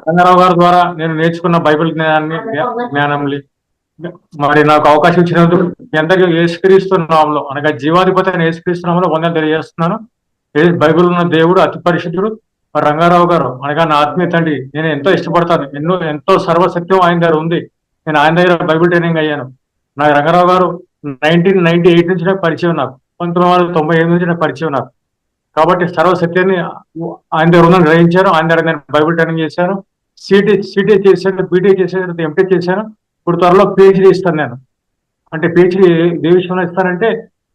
రంగారావు గారి ద్వారా నేను నేర్చుకున్న బైబిల్ జ్ఞానం మరి నాకు అవకాశం ఇచ్చినందుకు ఎంతగా యేసుక్రీస్తున్నాంలో అనగా జీవాధిపతి అయిన యేసుక్రీస్తున్నాంలో వందలు తెలియజేస్తున్నాను. బైబిల్ ఉన్న దేవుడు అతి పరిశుద్ధుడు. రంగారావు గారు అనగా నా ఆత్మీయ తండ్రి, నేను ఎంతో ఇష్టపడతాను. ఎంతో సర్వసత్యం ఆయన దగ్గర ఉంది. నేను ఆయన దగ్గర బైబిల్ ట్రైనింగ్ అయ్యాను. నాకు రంగారావు గారు 1998 నుంచి నాకు పరిచయం, నాకు 1998 నుంచి నాకు పరిచయం నాకు. కాబట్టి సర్వసత్యాన్ని ఆయన దగ్గర ఉందని గ్రహించాను. ఆయన దగ్గర నేను బైబిల్ ట్రైనింగ్ చేశాను. సిటీ చేశాను, బీటీ చేశాను, ఎంటీ చేశాను. ఇప్పుడు త్వరలో పిహెచ్డీ ఇస్తాను నేను. అంటే పిహెచ్డీ ఏ విషయంలో ఇస్తానంటే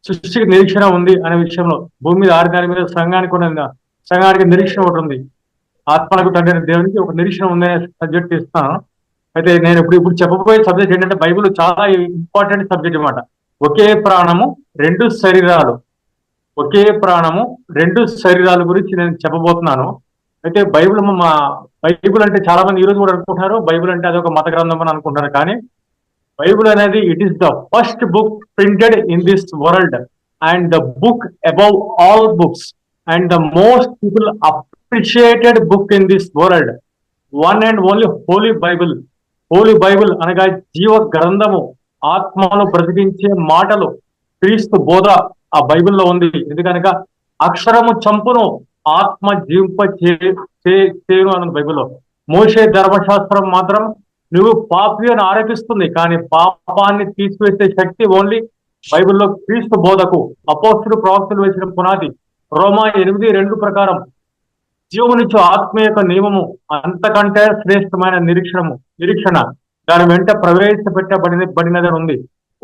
సృష్టికి నిరీక్షణ ఉంది అనే విషయంలో. భూమి మీద దాని మీద సంఘానికి నిరీక్షణ ఒకటి ఉంది. ఆత్మలకు తండ్రి దేవునికి ఒక నిరీక్షణ ఉందనే సబ్జెక్ట్ ఇస్తాను. అయితే నేను ఇప్పుడు చెప్పబోయే సబ్జెక్ట్ ఏంటంటే బైబిల్ చాలా ఇంపార్టెంట్ సబ్జెక్ట్ అన్నమాట. ఒకే ప్రాణము రెండు శరీరాలు, ఒకే ప్రాణము రెండు శరీరాల గురించి నేను చెప్పబోతున్నాను. అయితే బైబిల్ అంటే చాలా మంది ఈ రోజు కూడా అనుకుంటున్నారు బైబిల్ అంటే అదొక మత గ్రంథం అని అనుకుంటారు. కానీ బైబిల్ అనేది it is the first book printed in this world and the book above all books and the most people appreciated book in this world. One and only Holi Bible. Holi Bible అనగా జీవ గ్రంథము, ఆత్మను బ్రతికించే మాటలు, క్రీస్తు బోధ ఆ బైబిల్లో ఉంది. ఎందుకనగా అక్షరము చంపును, ఆత్మ జీవింప చేయను అన్నది బైబిల్లో. మోషే ధర్మశాస్త్రం మాత్రం నువ్వు పాపి అని ఆరోపిస్తుంది, కానీ పాపాన్ని తీసివేసే శక్తి ఓన్లీ బైబిల్లో క్రీస్తు బోధకు. అపోస్తులు ప్రవక్తలు వేసిన పునాది. రోమా 8:2 ప్రకారం జీవమునిచ్చు ఆత్మ యొక్క నియమము అంతకంటే శ్రేష్టమైన నిరీక్షణ దాని వెంట ప్రవేశపెట్టబడినదని ఉంది.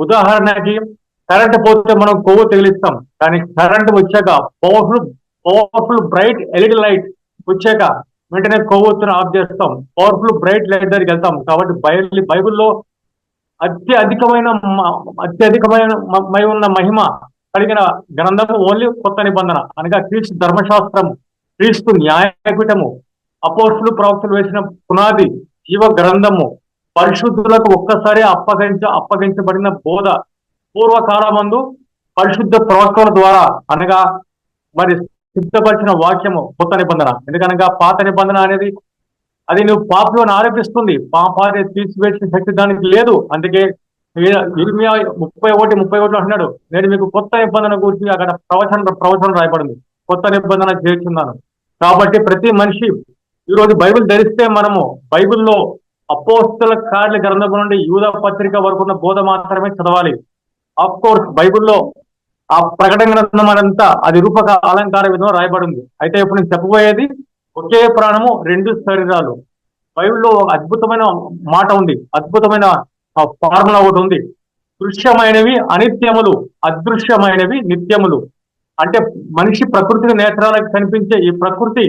ఉదాహరణకి కరెంట్ పోతే మనం కొవ్వు తగిలిస్తాం, కానీ కరెంట్ వచ్చాక పవర్ఫుల్ బ్రైట్ ఎల్ఈడి లైట్ వచ్చాక వెంటనే కొవ్వొత్తును ఆఫ్ చేస్తాం, పవర్ఫుల్ బ్రైట్ లైట్ దగ్గరికి వెళ్తాం. కాబట్టి బైబిల్లో అత్యధికమైన ఉన్న మహిమ కలిగిన గ్రంథము ఓన్లీ కొత్త నిబంధన అనగా క్రీస్తు ధర్మశాస్త్రము, క్రీస్తు న్యాయపీఠము, అపోస్తులు ప్రవక్తలు వేసిన పునాది, జీవ గ్రంథము, పరిశుద్ధులకు ఒక్కసారి అప్పగించబడిన బోధ. పూర్వకాలమందు పరిశుద్ధ ప్రవక్తల ద్వారా అనగా మరి సిద్ధపరిచిన వాక్యము కొత్త నిబంధన. ఎందుకనగా పాత నిబంధన అనేది అది నువ్వు పాపలను ఆరోపిస్తుంది, పాపాన్ని తీసివేసిన శక్తి దానికి లేదు. అందుకే ఇర్మియా 31:31 అంటున్నాడు, నేను మీకు కొత్త నిబంధన గురించి అక్కడ ప్రవచనం రాయబడింది, కొత్త నిబంధన చేర్చున్నాను. కాబట్టి ప్రతి మనిషి ఈరోజు బైబిల్ ధరిస్తే మనము బైబిల్లో అపోస్తల కార్యాల గ్రంథం నుండి యూదా పత్రిక వరకు ఉన్న బోధ మాత్రమే చదవాలి. ఆఫ్ కోర్స్ బైబిల్లో ఆ ప్రకటన గ్రంథం అనంతా అది రూపక అలంకార విధంగా రాయబడింది. అయితే ఇప్పుడు నేను చెప్పబోయేది ఒకే ప్రాణము రెండు శరీరాలు. బైబిల్లో అద్భుతమైన మాట ఉంది, అద్భుతమైన ఫార్ములా ఒకటి ఉంది. దృశ్యమైనవి అనిత్యములు, అదృశ్యమైనవి నిత్యములు. అంటే మనిషి ప్రకృతికి నేత్రాలకు కనిపించే ఈ ప్రకృతి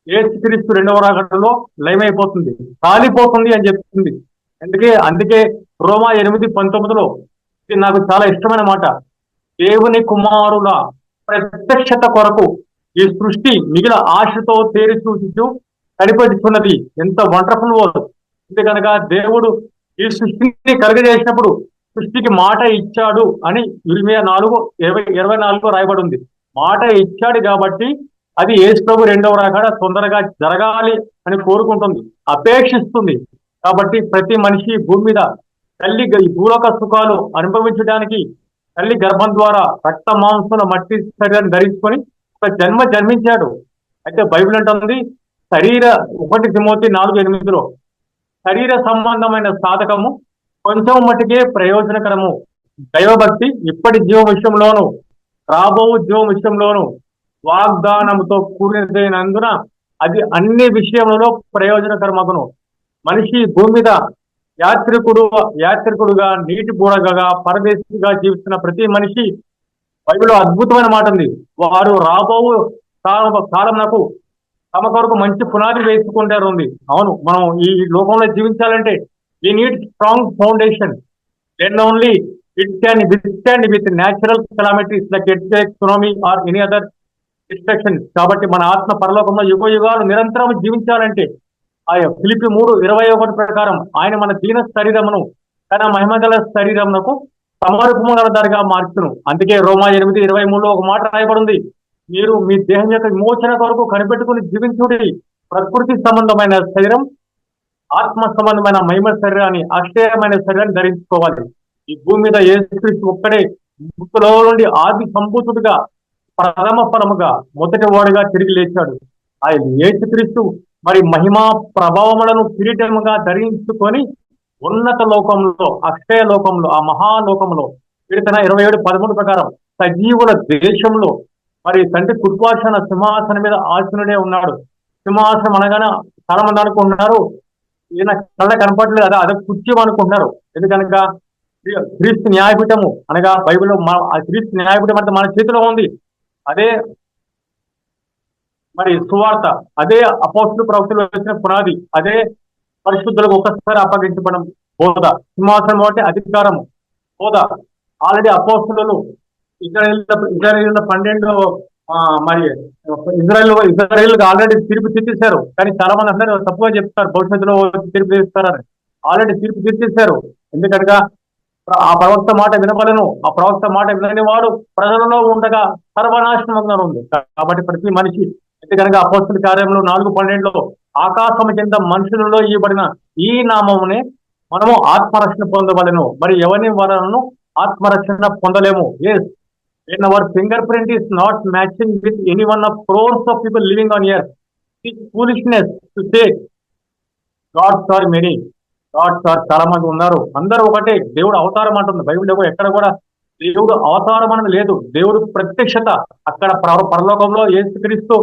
యేసుక్రీస్తు 2వ రాకడలో లయమైపోతుంది, కాలిపోతుంది అని చెప్తుంది. అందుకే రోమా 8:19 ఇది నాకు చాలా ఇష్టమైన మాట. దేవుని కుమారుల ప్రత్యక్షత కొరకు ఈ సృష్టి మిగిలిన ఆశతో తేరి చూసి కనిపెట్టుకున్నది. ఎంత వండర్ఫుల్ వర్డ్. ఎందుకనగా దేవుడు ఈ సృష్టిని కలుగజేసినప్పుడు సృష్టికి మాట ఇచ్చాడు అని ఇర్మియా 4:24 రాయబడి ఉంది. మాట ఇచ్చాడు కాబట్టి అది యేసు ప్రభు 2వ రాకడ తొందరగా జరగాలి అని కోరుకుంటుంది, అపేక్షిస్తుంది. కాబట్టి ప్రతి మనిషి భూమి మీద తల్లి భూలోక సుఖాలు అనుభవించడానికి తల్లి గర్భం ద్వారా రక్త మాంసంలో మట్టి శరీరాన్ని ధరించుకొని ఒక జన్మించాడు. అయితే బైబిల్ అంటుంది 1 తిమోతి 4:8 శరీర సంబంధమైన సాధకము కొంచెం మట్టుకే ప్రయోజనకరము. దైవభక్తి ఇప్పటి జీవ విషయంలోను రాబో జీవ విషయంలోను వాగ్దానంతో కూడినదైనందున అది అన్ని విషయములలో ప్రయోజనకరమగును. మనిషి భూమి మీద యాత్రికుడుగా నీటి బూడగగా పరదేశిగా జీవిస్తున్న ప్రతి మనిషి బైబిల్లో అద్భుతమైన మాట ఉంది. వారు రాబో కాలమునకు తమ కొరకు మంచి పునాది వేసుకుంటారు ఉంది. అవును, మనం ఈ లోకంలో జీవించాలంటే we need strong foundation, then only it can withstand with natural calamities like earthquake, tsunami or any other destruction. కాబట్టి మన ఆత్మ పరలోకంలో యుగాలు నిరంతరం జీవించాలంటే ఫిలిప్పీ 3:21 ప్రకారం ఆయన మన దీన శరీరమును తన మహిమగల శరీరమునకు సమరూపము గలదారిగా మార్చును. అందుకే రోమా 8:23 ఒక మాట రాయబడింది, మీరు మీ దేహం యొక్క విమోచన కొరకు కనిపెట్టుకుని జీవించుడి, ప్రకృతి సంబంధమైన శరీరం, ఆత్మ సంబంధమైన మహిమ శరీరాన్ని, అక్షయమైన శరీరాన్ని ధరించుకోవాలి. ఈ భూమి మీద యేసుక్రీస్తు ఒక్కడే మృతులలో నుండి ఆది సంభూతుడిగా, ప్రథమ ఫలముగా, మొదటి వాడుగా తిరిగి లేచాడు. ఆ యేసుక్రీస్తు మరి మహిమా ప్రభావములను కిరీటముగా ధరించుకొని ఉన్నత లోకంలో, అక్షయ లోకంలో, ఆ మహాలోకంలో కీర్తన 27:13 ప్రకారం సజీవుల దేశంలో మరి తండ్రి కుర్పాసన సింహాసనం మీద ఆసనుడే ఉన్నాడు. సింహాసనం అనగానే చాలా మంది అనుకుంటున్నారు ఈయన కళ్ళ కనపడలేదు కదా, అదే కుర్చీ అనుకుంటున్నారు. ఎందుకనగా క్రీస్తు న్యాయపీఠము అనగా బైబిల్లో ఆ క్రీస్తు న్యాయపీఠం అంటే మన చేతిలో ఉంది. అదే మరి సువార్త, అదే అపోస్తులు ప్రవక్తలు వచ్చిన పునాది, అదే పరిశుద్ధులకు ఒక్కసారి అప్పగించబడం బోధ. సింహాసనం అంటే అధికారము, హోదా. ఆల్రెడీ అపోస్తులు ఇజ్రాయేల్ 12 మరి ఇజ్రాయేల్ ఆల్రెడీ తీర్పు తీర్చేశారు. కానీ చాలా మంది అందరూ తప్పుగా చెప్తారు, భవిష్యత్తులో తీర్పు తీరుస్తారని. ఆల్రెడీ తీర్పు తీర్చేశారు. ఎందుకనగా ఆ ప్రవక్త మాట వినబలను, ఆ ప్రవక్త మాట వినని వాడు ప్రజలలో ఉండగా సర్వనాశనం ఉంది. కాబట్టి ప్రతి మనిషి, ఎందుకనగా అపోస్తుల కార్యంలో 4:12 ఆకాశం కింద మనుషులలో ఇవ్వబడిన ఈ నామమునే మనము ఆత్మరక్షణ పొందవలను, మరి ఎవరిని వలనను ఆత్మరక్షణ పొందలేము. Yes, when our fingerprint is not matching with any one of crores of people living on earth, it is foolishness to say gods are many. Gods are చాలా మంది ఉన్నారు, అందరూ ఒకటే. దేవుడు అవతారం అంటుంది బైబిల్లో, ఎక్కడ కూడా దేవుడు అవతారం అనేది లేదు. దేవుడు ప్రత్యక్షత అక్కడ పరలోకంలో యేసుక్రీస్తు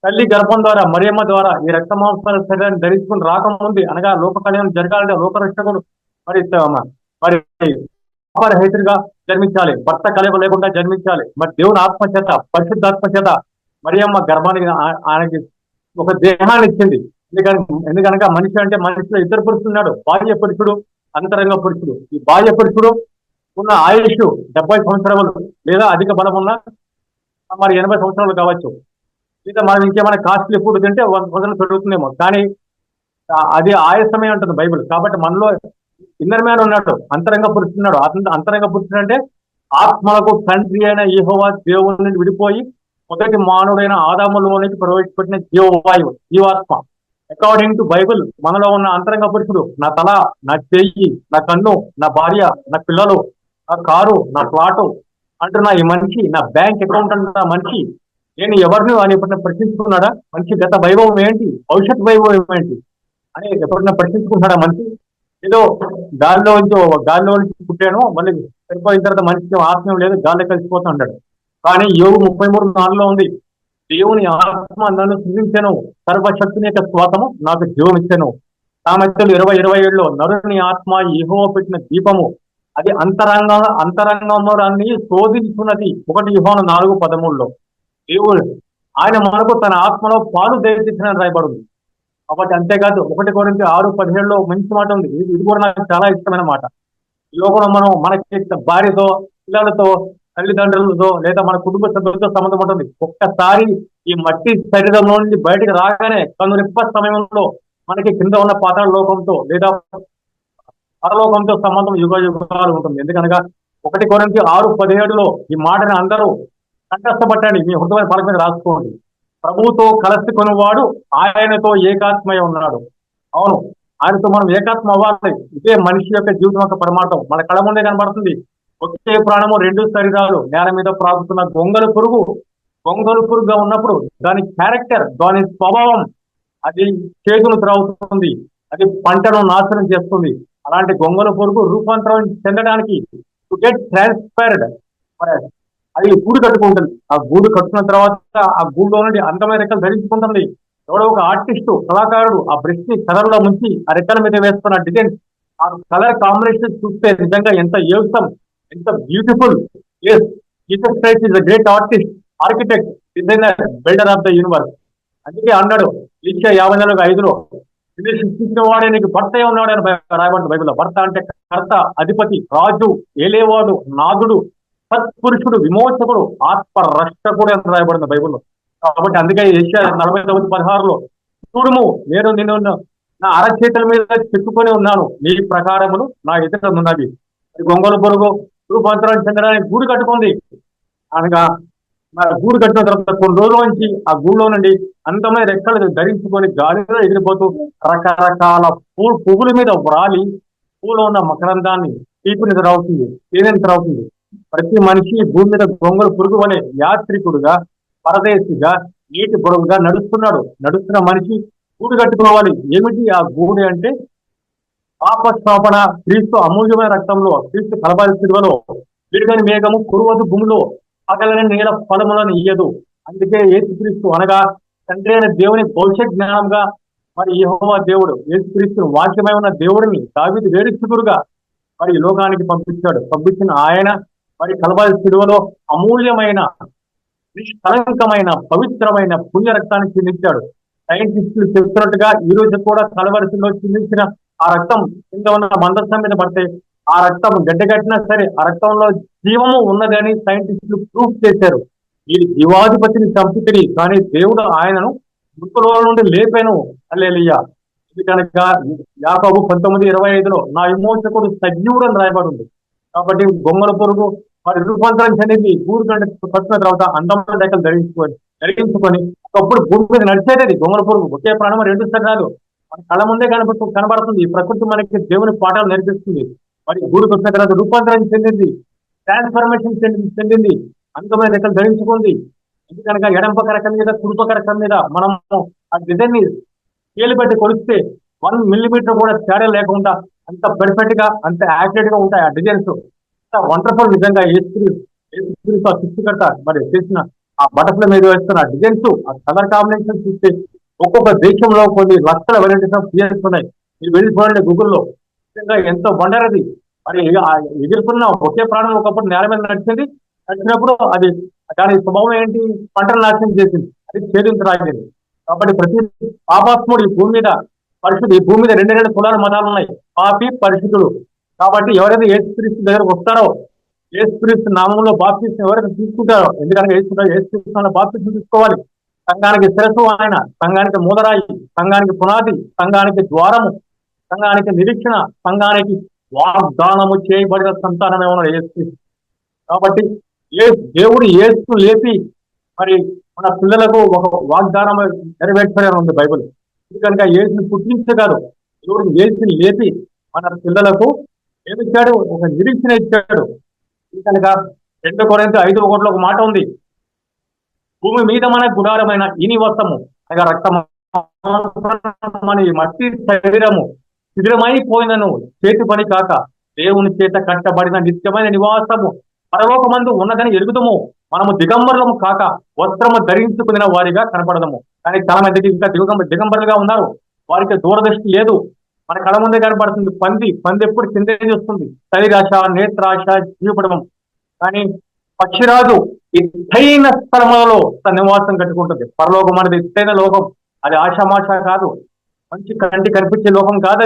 తల్లి గర్భం ద్వారా, మరియమ్మ ద్వారా ఈ రక్త మాంసాల శరీరాన్ని ధరించుకుని రాకముందు, అనగా లోక కళ్యాణం జరగాలంటే లోకరక్షకుడు మరి మరి అపరహితుడిగా జన్మించాలి, భర్త కలయిక లేకుండా జన్మించాలి. మరి దేవుని ఆత్మచేత, పరిశుద్ధాత్మ చేత మరియమ్మ గర్భానికి ఆయనకి ఒక దేహాన్ని ఇచ్చింది. ఎందుకనగా మనిషి అంటే మనిషిలో ఇద్దరు పురుషులు ఉన్నాడు, బాహ్య పురుషుడు, అంతరంగ పురుషుడు. ఈ బాహ్య పురుషుడు ఉన్న ఆయుష్ 70 సంవత్సరాలు లేదా అధిక బలం ఉన్న మరి 80 సంవత్సరాలు కావచ్చు. లేదా మనం ఇంకేమైనా కాస్ట్లీ ఫుడ్ తింటే 100 సంవత్సరాలు పెరుగుతుందేమో, కానీ అది ఆయాసమే ఉంటుంది బైబిల్. కాబట్టి మనలో ఇన్నర్ మ్యాన్ ఉన్నాడు, అంతరంగ పురుషుడు ఉన్నాడు. అంతరంగ పురుషుడు అంటే ఆత్మలకు తండ్రి అయిన యెహోవా దేవుని నుండి విడిపోయి మొదటి మానవుడైన ఆదాములోనికి ప్రవేశపెట్టిన జీవవాయువు, జీవాత్మ. అకార్డింగ్ టు బైబిల్ మనలో ఉన్న అంతరంగ పురుషుడు నా తల, నా చెయ్యి, నా కన్ను, నా భార్య, నా పిల్లలు, నా కారు, నా ప్లాటు అంటున్నా ఈ మనిషి, నా బ్యాంక్ అకౌంట్ అంటున్నా మనిషి. నేను ఎవరిని అని ఎప్పుడైనా ప్రశ్నించుకున్నాడా? మనిషి గత వైభవం ఏంటి, భవిష్యత్ వైభవం ఏంటి అని ఎప్పుడైనా ప్రశ్నించుకుంటున్నాడా మనిషి? ఏదో గాలిలో నుంచి పుట్టాను, మళ్ళీ చనిపోయిన తర్వాత మనిషికి ఆత్మీయం లేదు, గాల్లో కలిసిపోతూ ఉంటాడు. కానీ యోగు 33:4 ఉంది, దేవుని ఆత్మ నన్ను సృజించెను, సర్వశక్తిని యొక్క శ్వాసము నాకు జీవం ఇచ్చెను. సామెతలు 20:27 నరుని ఆత్మ యెహోవా పెట్టిన దీపము, అది అంతరంగంలో అన్ని శోధించున్నది. 1 యోహాను 4:13 దేవుడు ఆయన మనకు తన ఆత్మలో పాలు దయచేసిన రాయబడింది. కాబట్టి అంతేకాదు 1 కొరింథీ 6:17 మంచి మాట ఉంది. ఇది కూడా నాకు చాలా ఇష్టమైన మాట. ఈ లోకంలో మనం మనకి భార్యతో, పిల్లలతో, తల్లిదండ్రులతో లేదా మన కుటుంబ సభ్యులతో సంబంధం ఉంటుంది. ఒక్కసారి ఈ మట్టి శరీరం నుండి బయటకు రాగానే కనురెప్ప సమయంలో మనకి కింద ఉన్న పాతాళ లోకంతో లేదా పరలోకంతో సంబంధం యుగాలు ఉంటుంది. ఎందుకనగా 1 కొరింథీ 6:17 ఈ మాటని అందరూ కంఠస్థపట్టండి, మీ హృదయ పలక మీద రాసుకోండి. ప్రభువుతో కలుసుకుని వాడు ఆయనతో ఏకాత్మయ ఉన్నాడు. అవును, ఆయనతో మనం ఏకాత్మ అవ్వాలి. ఇదే మనిషి యొక్క జీవితం యొక్క పరమార్థం. మన కళ ముందే కనబడుతుంది. ఒకే ప్రాణము 2 శరీరాలు, నేల మీద ప్రాగుతున్న గొంగలు పురుగుగా ఉన్నప్పుడు దాని క్యారెక్టర్, దాని స్వభావం అది చేతులు త్రాగుతుంది, అది పంటను నాశనం చేస్తుంది. అలాంటి గొంగల పురుగు రూపాంతరం చెందడానికి టు గెట్ ట్రాన్స్పైర్డ్ అది గూడు కట్టుకుంటుంది. ఆ గూడు కట్టుకున్న తర్వాత ఆ గూడులో నుండి అందమైన రెక్కలు ధరించుకుంటుంది. ఎవడో ఒక ఆర్టిస్టు, కళాకారుడు ఆ బ్రష్ ని కలర్ లో ముంచి ఆ రెక్కల మీద వేస్తున్న డిజైన్, ఆ కలర్ కాంబినేషన్ చూస్తే నిజంగా ఎంత ఏసం, ఎంత beautiful. Yes, Jesus Christ is a great artist, architect, designer, builder of the universe. అందుకే అన్నాడు Yesaya 54:5 ఇది సృష్టించిన వాడే నీకు భర్త ఉన్నాడు అని రాయబడింది బైబిల్లో. భర్త అంటే కర్త, అధిపతి, రాజు, ఏలేవాడు, నాదుడు, సత్పురుషుడు, విమోచకుడు, ఆత్మ రక్షకుడు అని రాయబడింది బైబిల్లో. కాబట్టి అందుకే Yesaya 49:16 చూడుము నేను నిన్ను నా అరచేతుల మీద చెక్కుకొని ఉన్నాను, నీ ప్రకారములు నా ఎదుట ఉన్నవి. గొంగళ పురుగు రూపాంతరం చెందడానికి గూడు కట్టుకుంది అనగా మరి గూడు కట్టిన తర్వాత కొన్ని రోజుల నుంచి ఆ గూడులో నుండి అందమైన రెక్కలు ధరించుకొని గాలిలో ఎగిరిపోతూ రకరకాల పువ్వుల మీద వ్రాలి పూలో ఉన్న మకరందాన్ని తీపిని త్రాగుతుంది, తేనెని త్రాగుతుంది. ప్రతి మనిషి భూమి మీద గొంగళ పురుగు అనే యాత్రికుడుగా, పరదేశిగా, నీటి బుడవుగా నడుస్తున్న మనిషి గూడు కట్టుకోవాలి. ఏమిటి ఆ గూడు అంటే పాపక్షాపణ, క్రీస్తు అమూల్యమైన రక్తంలో, క్రీస్తు కలబారి శిలువలో విడుగని మేఘము కురువదు భూమిలో పగలని నేల ఫలములను ఇయ్యదు. అందుకే యేసుక్రీస్తు అనగా తండ్రి అయిన దేవుని భవిష్యత్ జ్ఞానంగా మరి యెహోవా దేవుడు యేసుక్రీస్తును వాక్యమై ఉన్న దేవుడిని దావీదు వేడుచుకుడుగా మరి ఈ లోకానికి పంపించిన ఆయన మరి కలబారి శిలువలో అమూల్యమైన నిష్కలంకమైన పవిత్రమైన పుణ్య రక్తాన్ని చిందించాడు. సైంటిస్టులు చెప్తున్నట్టుగా ఈ రోజు కూడా కలవరిశిలో చిందించిన ఆ రక్తం కింద ఉన్న మందస్థం మీద పడితే ఆ రక్తం గడ్డగట్టినా సరే ఆ రక్తంలో జీవము ఉన్నదని సైంటిస్టులు ప్రూఫ్ చేశారు. ఈ జీవాధిపతిని చంపితిరి కానీ దేవుడు ఆయనను మృతుల నుండి లేపాను. హల్లెలూయా. ఇది కనుక యాకోబు 19:25 నా విమోచకుడు సజీవుడు అని రాయబడి ఉంది. కాబట్టి గొంగళ పురుగు మరి రూపాంతరం చెందింది. గూడు కంటే పట్టిన తర్వాత అందమైన రెక్కలు ధరించుకొని ఒకప్పుడు భూమి మీద నడిచేది గొంగళ పురుగు. ఒకే ప్రాణం రెండు శరీరాలు మన కళ్ళ ముందే కనబడుతుంది. ఈ ప్రకృతి మనకి దేవుని పాఠాలు నేర్పిస్తుంది. మరి గూడుకు వచ్చిన తర్వాత రూపాంతరం చెందింది, ట్రాన్స్ఫర్మేషన్ చెందింది, అందమైన రెక్కలు ధరించుకుంది. ఎందుకనగా ఎడంపక రకం మీద కుడిపక రకం మీద మనం ఆ డిజైన్ ని స్కేల్ పెట్టి కొలిస్తే 1 మిల్లీమీటర్ కూడా తేడా లేకుండా అంత పర్ఫెక్ట్ గా అంత యాక్యురేట్ గా ఉంటాయి ఆ డిజైన్స్. వండర్ఫుల్ నిజంగా ఏసుక్రీస్తు ఆ సృష్టికర్త మరి చేసిన ఆ బటర్ఫ్లై మీద వేస్తున్న డిజైన్స్, ఆ కలర్ కాంబినేషన్ చూస్తే ఒక్కొక్క దేశంలో కొన్ని లక్షల వెరైటీస్ ఆఫ్ డిజైన్స్ ఉన్నాయి. మీరు వెళ్ళి చూడండి గూగుల్లో. నిజంగా ఎంతో వండర్ అది. మరి ఎగురుతున్న ఒకే ప్రాణం ఒకప్పుడు నేల మీద నడిచినప్పుడు అది దాని స్వభావం ఏంటి? పంటలు నాశనం చేసింది, అది ఛేదించరాగింది. కాబట్టి ప్రతి పాపాత్ముడు ఈ భూమి మీద పరిశుద్ధుడు. ఈ భూమి మీద రెండు కులాల మతాలు ఉన్నాయి, పాపి పరిశుద్ధుడు. కాబట్టి ఎవరైతే యేసుక్రీస్తు దగ్గరకు వస్తారో, యేసుక్రీస్తు నామంలో బాప్తిస్మం ఎవరైతే తీసుకుంటారో, ఎందుకంటే యేసుక్రీస్తు బాప్తిస్మం తీసుకోవాలి. సంఘానికి శిరస్సు ఆయన, సంఘానికి మూలరాయి, సంఘానికి పునాది, సంఘానికి ద్వారము, సంఘానికి నిరీక్షణ, సంఘానికి వాగ్దానము చేయబడిన సంతానమే ఉన్న యేసుక్రీస్తు. కాబట్టి దేవుడు యేసును లేపి మరి మన పిల్లలకు ఒక వాగ్దానం నెరవేర్చాలని ఉంది బైబిల్. కనుక యేసుని పుట్టించగారు దేవుడు యేసుని లేపి మన పిల్లలకు ఏమిచ్చాడు? ఒక నిరీక్షణ ఇచ్చాడు. కనుక 2 కొరింథీ 5:1 ఒక మాట ఉంది, భూమి మీద మన గుడారమైన ఈ నివాసము అనగా రక్తము మన మట్టి శరీరము శిథిలమైపోయినను చేతి పని కాక దేవుని చేత కట్టబడిన నిత్యమైన నివాసము పరలోకమందు ఉన్నదని ఎరుగుదము. మనము దిగంబరులము కాక వస్త్రము ధరించుకున్న వారిగా కనపడదము. కానీ చాలా మందికి ఇంకా దిగంబరులుగా ఉన్నారు, వారికి దూరదృష్టి లేదు. మన కళ ముందే కనపడుతుంది పంది ఎప్పుడు చిందే చేస్తుంది, శరీరాశ, నేత్రాశ, జీవపడము. కానీ పక్షిరాజు ఎత్తైన స్థలములలో తన నివాసం కట్టుకుంటుంది. పరలోకం అనేది ఎత్తైన లోకం, అది ఆశామాష కాదు, మంచి కంటి కనిపించే లోకం కాదు,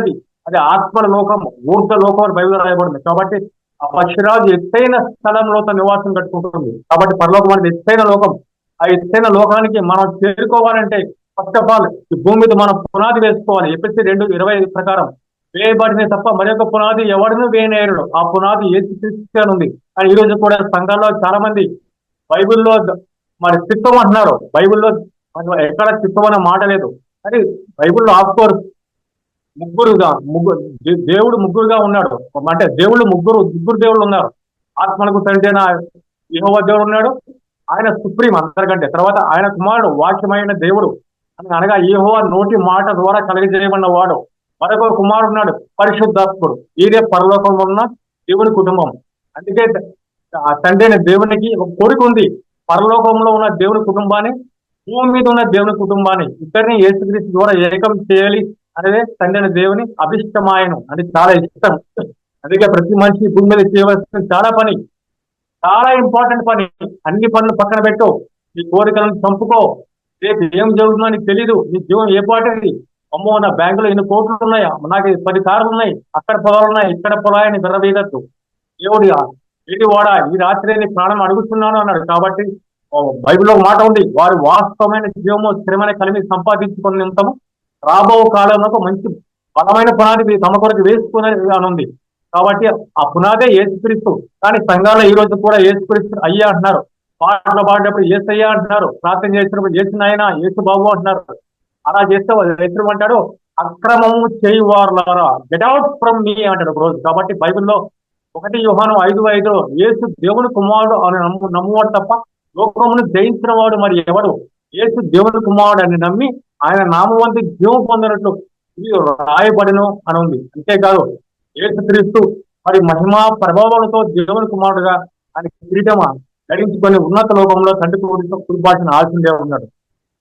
అది ఆత్మల లోకం, ఊర్ధ లోకం అని బైబిల్లో రాయబడింది. కాబట్టి ఆ పక్షిరాజు ఎత్తైన స్థలంలో తన నివాసం కట్టుకుంటుంది. కాబట్టి పరలోకం అనేది ఎత్తైన లోకం. ఆ ఎత్తైన లోకానికి మనం చేరుకోవాలంటే ఫస్ట్ ఆఫ్ ఆల్ ఈ భూమి మీద మనం పునాది వేసుకోవాలి. ఎపిసి 2:25 ప్రకారం వేయబడిన తప్ప మరొక పునాది ఎవరినూ వేయనేరుడు. ఆ పునాది యేసుక్రీస్తు ఉంది. కానీ ఈ రోజు కూడా సంఘాల్లో చాలా మంది బైబిల్లో మరి చిత్తం అంటున్నారు. బైబిల్లో ఎక్కడ చిత్తం అనే మాట లేదు. కానీ బైబిల్లో ఆఫ్కోర్స్ దేవుడు ముగ్గురుగా ఉన్నాడు. అంటే ముగ్గురు దేవుళ్ళు ఉన్నారు. ఆత్మలకు తండ్రి అయిన యెహోవా దేవుడు ఉన్నాడు, ఆయన సుప్రీం అందరికంటే. తర్వాత ఆయన కుమారుడు వాక్యమైన దేవుడు అనగా యెహోవా నోటి మాట ద్వారా కలిగజేయబడిన వాడు. మరొక కుమారుడు ఉన్నాడు, పరిశుద్ధాత్ముడు. ఇదే పరలోకంలో ఉన్న దేవుని కుటుంబం. అందుకే ఆ తండ్రి అయిన దేవునికి ఒక కోరిక ఉంది, పరలోకంలో ఉన్న దేవుని కుటుంబాన్ని, భూమి మీద ఉన్న దేవుని కుటుంబాన్ని ఇద్దరిని యేసుక్రీస్తు ద్వారా ఏకం చేయాలి అనేది తండ్రి అయిన దేవుని అభిష్టమాయను. అది చాలా ఇష్టం. అందుకే ప్రతి మనిషి భూమి మీద చేయవలసిన చాలా ఇంపార్టెంట్ పని. అన్ని పనులు పక్కన పెట్టు, నీ కోరికలను చంపుకో. రేపు ఏం జరుగుతుందో నీకు తెలీదు. నీ జీవం ఏ పాటిది? అమ్మో, నా బ్యాంకులో 2 కోట్లు ఉన్నాయి, నాకు 10 కార్లు ఉన్నాయి, అక్కడ పొలాలు ఉన్నాయి, ఇక్కడ పొలాయని విర్రవీగద్దు. దేవుడి ఇది వాడా ఈ రాత్రి నీ ప్రాణం అడుగుతున్నాను అన్నాడు. కాబట్టి బైబిల్లో మాట ఉంది, వారు వాస్తవమైన జీవము స్థిరమైన కలిమి సంపాదించుకుని ఉంటాము, రాబో కాలంలో మంచి బలమైన పునాది తమ కొరకు వేసుకునే అని ఉంది. కాబట్టి ఆ పునాదే యేసుక్రీస్తు. కానీ సంఘాల్లో ఈ రోజు కూడా యేసుక్రీస్తు అయ్యా అంటున్నారు. పాటలు పాడేటప్పుడు ఏసయ్య అంటున్నారు, ప్రార్థన చేసినప్పుడు ఏసు నాయన ఏసు బాబు అంటున్నారు. అలా చేస్తే ఎదురు అంటాడు, అక్రమము చేయువారులారా గెట్ అవుట్ ఫ్రమ్ మీ అంటాడు ఒక రోజు. కాబట్టి బైబిల్లో 1 యోహాను 5:5 యేసు దేవుని కుమారుడు అని నమ్మువాడు తప్ప లోకమును జయించిన వాడు మరి ఎవడు? యేసు దేవుని కుమారుడు అని నమ్మి ఆయన నామవంతి జీవం పొందినట్లు ఇది రాయబడిను అని ఉంది. అంతేకాదు యేసు క్రీస్తు మరి మహిమా ప్రభావాలతో దేవుని కుమారుడుగా ఆయన కిరీటం ధరించుకొని ఉన్నత లోకంలో తండ్రి కుడిపాసిన ఆల్సిందే ఉన్నాడు.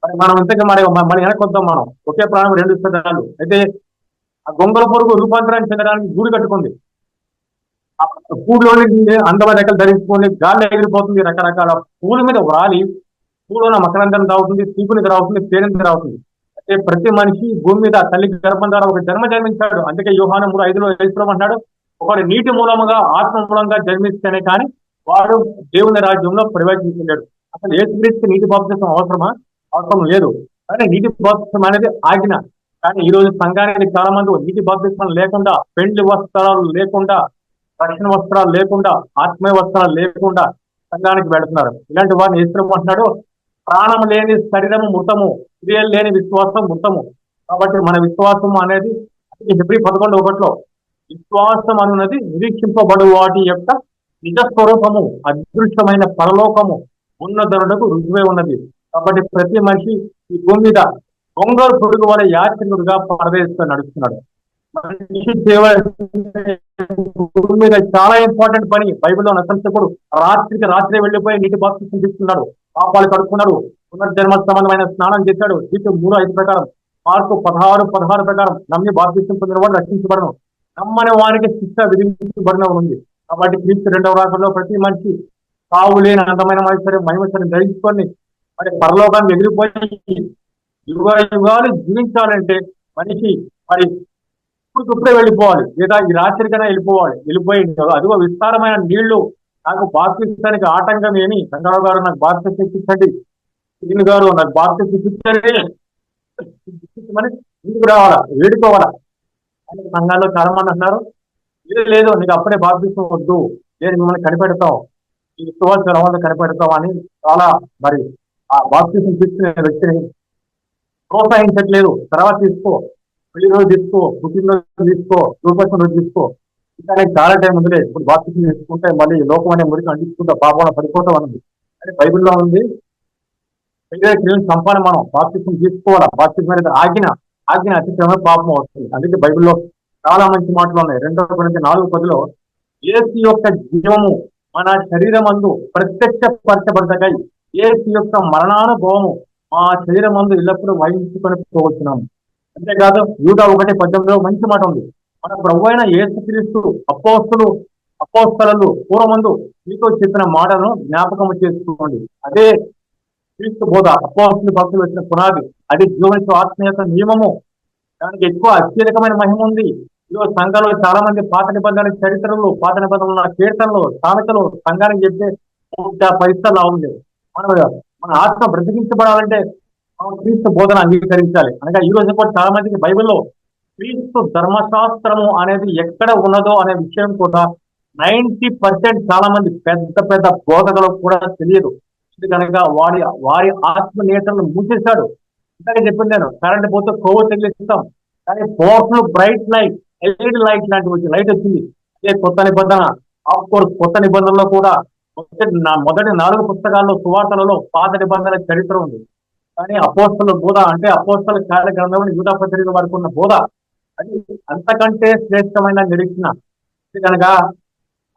మరి మనం ఇంతకీ మరి వెనకొద్దాం. మనం ఒకే ప్రాణం రెండు శరీరాలు అయితే ఆ గొంగల పొరుగు రూపాంతరాన్ని చెందడానికి గూడు కట్టుకుంది. పూలోని అందమైన రెక్కలు ధరించుకొని గాలి ఎగిరిపోతుంది. రకరకాల పూల మీద వ్రాలి పూలోన మకరందం రావుతుంది, తీపుని రావుతుంది, పేరుని రావుతుంది. అంటే ప్రతి మనిషి భూమి మీద తల్లి గర్భం ద్వారా ఒక జన్మ జన్మించాడు. అందుకే యోహాను 3:5 యేసు అంటాడు, ఒకడు నీటి మూలముగా ఆత్మ మూలంగా జన్మిస్తేనే కానీ వాడు దేవుని రాజ్యంలో ప్రవేశించలేడు. అసలు యేసుక్రీస్తుకి నీటి బాప్తిసం అవసరమా? అవసరం లేదు. కానీ నీటి బాప్తిసం అనేది ఆజ్ఞ. కానీ ఈ రోజు సంఘానికి చాలా మంది నీటి బాప్తిసం లేకుండా, పెండ్లి వస్త్రాలు లేకుండా, రక్షణ వస్త్రాలు లేకుండా, ఆత్మీయ వస్త్రాలు లేకుండా సంఘానికి పెడుతున్నారు. ఇలాంటి వారిని యేసు అంటున్నాడు, ప్రాణం లేని శరీరము మృతము, క్రియలు లేని విశ్వాసం మృతము. కాబట్టి మన విశ్వాసం అనేది హెబ్రీ 11:1 విశ్వాసం అన్నది నిరీక్షింపబడు వాటి యొక్క నిజ స్వరూపము, అదృష్టమైన పరలోకము ఉన్నదనులకు రుజువే ఉన్నది. కాబట్టి ప్రతి మనిషి ఈ భూమి మీద గొంగళ పొడుగు వల్ల యాత్రికుడుగా పరదేశంతో నడుస్తున్నాడు. మనిషి భూమి మీద చాలా ఇంపార్టెంట్ పని. బైబిల్లో నశించకూడదు. రాత్రికి రాత్రి వెళ్లిపోయి నీటి బాప్తిసం తీసుకున్నాడు, పాపాలు కడుక్కున్నాడు, పునర్జన్మ సంబంధమైన స్నానం చేశాడు. తీతు 3:5 ప్రకారం, మార్కు 16:16 ప్రకారం నమ్మి బాప్తిసం పొందిన వాడు రక్షించబడను, నమ్మని వారికి శిక్ష విధించబడిన ఉంది. కాబట్టి క్రీస్తు 2వ రాకడలో ప్రతి మనిషి సావు లేని అందమైన మహిమేశ్వరిని ధరించుకొని మరి పరలోకాన్ని ఎగిరిపోయి యుగ యుగాలు జీవించాలంటే మనిషి మరి ఇప్పుడే వెళ్ళిపోవాలి, లేదా ఈ రాత్రికైనా వెళ్ళిపోయి అదిగో విస్తారమైన నీళ్లు నాకు బాప్తిస్తానికి ఆటంకం ఏమి? రంగారావు గారు నాకు బాప్తిసం ఇప్పించండి, శ్రీను గారు నాకు బాప్తిసం ఇప్పించండి అని ఇంటికి రావాలా, వేడుకోవాలా అని సంఘాల్లో చాలా మంది అంటున్నారు. లేదు నీకు అప్పుడే బాప్తిసం వద్దు, నేను మిమ్మల్ని కనిపెడతాం, ఈ సువార్త కనిపెడతాం అని చాలా మరి ఆ బాప్తిసం తీసుకునే వ్యక్తిని ప్రోత్సహించట్లేదు. తర్వాత తీసుకో, పెళ్లి రోజు తీసుకో, పుట్టినరోజు తీసుకో, రూపం రోజు తీసుకో, ఇంకా చాలా టైం ఉందిలే, ఇప్పుడు బాప్తిసం తీసుకుంటే మళ్ళీ లోకం అనే మురికి అంటించుకుంటా పాపం పడిపోతాం అన్నది అంటే బైబిల్లో ఉంది. క్రియలు సంపాదన మనం బాప్తిసం తీసుకోవాలా. బాప్తిసం అనేది ఆజ్ఞ అతిక్రమే పాపం వస్తుంది. అందుకే బైబిల్లో చాలా మంచి మాటలు ఉన్నాయి. 2 Corinthians 4:10 యేసు యొక్క జీవము మన శరీరమందు ప్రత్యక్షపరచబడటకై యేసు యొక్క మరణానుభవము మా శరీరమందు ఎల్లప్పుడూ వహించుకొని పోవచ్చున్నాము. అంతేకాదు యూదా 1:18 మంచి మాట ఉంది. మన ప్రభు అయిన యేసుక్రీస్తు అపోస్తలు పూర్వమందు మీతో చెప్పిన మాటలను జ్ఞాపకం చేసుకోండి. అదే క్రీస్తు బోధ, అపోస్తలు భక్తులు వచ్చిన పునాది, అది జీవనిస్తూ ఆత్మీయత నియమము. దానికి ఎక్కువ అత్యధికమైన మహిమ ఉంది. ఈరోజు సంఘంలో చాలా మంది పాత నిబంధనల చరిత్రలు, పాత నిబంధనల కీర్తనలు, సామెతలు సంఘానికి చెప్తే 10 ఉంది. మన ఆత్మ బ్రతికించబడాలంటే మనం క్రీస్తు బోధన అంగీకరించాలి. అనగా ఈ రోజు కూడా చాలా మందికి బైబిల్లో క్రీస్తు ధర్మశాస్త్రము అనేది ఎక్కడ ఉన్నదో అనే విషయం కూడా 90% చాలా మంది పెద్ద పెద్ద బోధకులకు కూడా తెలియదు. కనుక వారి ఆత్మ నేతలను మూసేశాడు. ఇంతగా చెప్పింది నేను, కరెంట్ పోతే కోవ తగిలిస్తాం, కానీ powerful bright light, LED light లాంటి లైట్ వచ్చింది. అదే కొత్త నిబంధన. ఆఫ్ కోర్స్ కొత్త నిబంధనలో కూడా మొదటి 4 పుస్తకాల్లో సువార్తలలో పాత నిబంధనల చరిత్ర ఉంది. కానీ అపోస్తల బోధ అంటే అపోస్తల కార్య గ్రంథంలో యూదా పత్రిక వరకు ఉన్న బోధ అది అంతకంటే శ్రేష్టమైన నిరీక్షణ. కనుక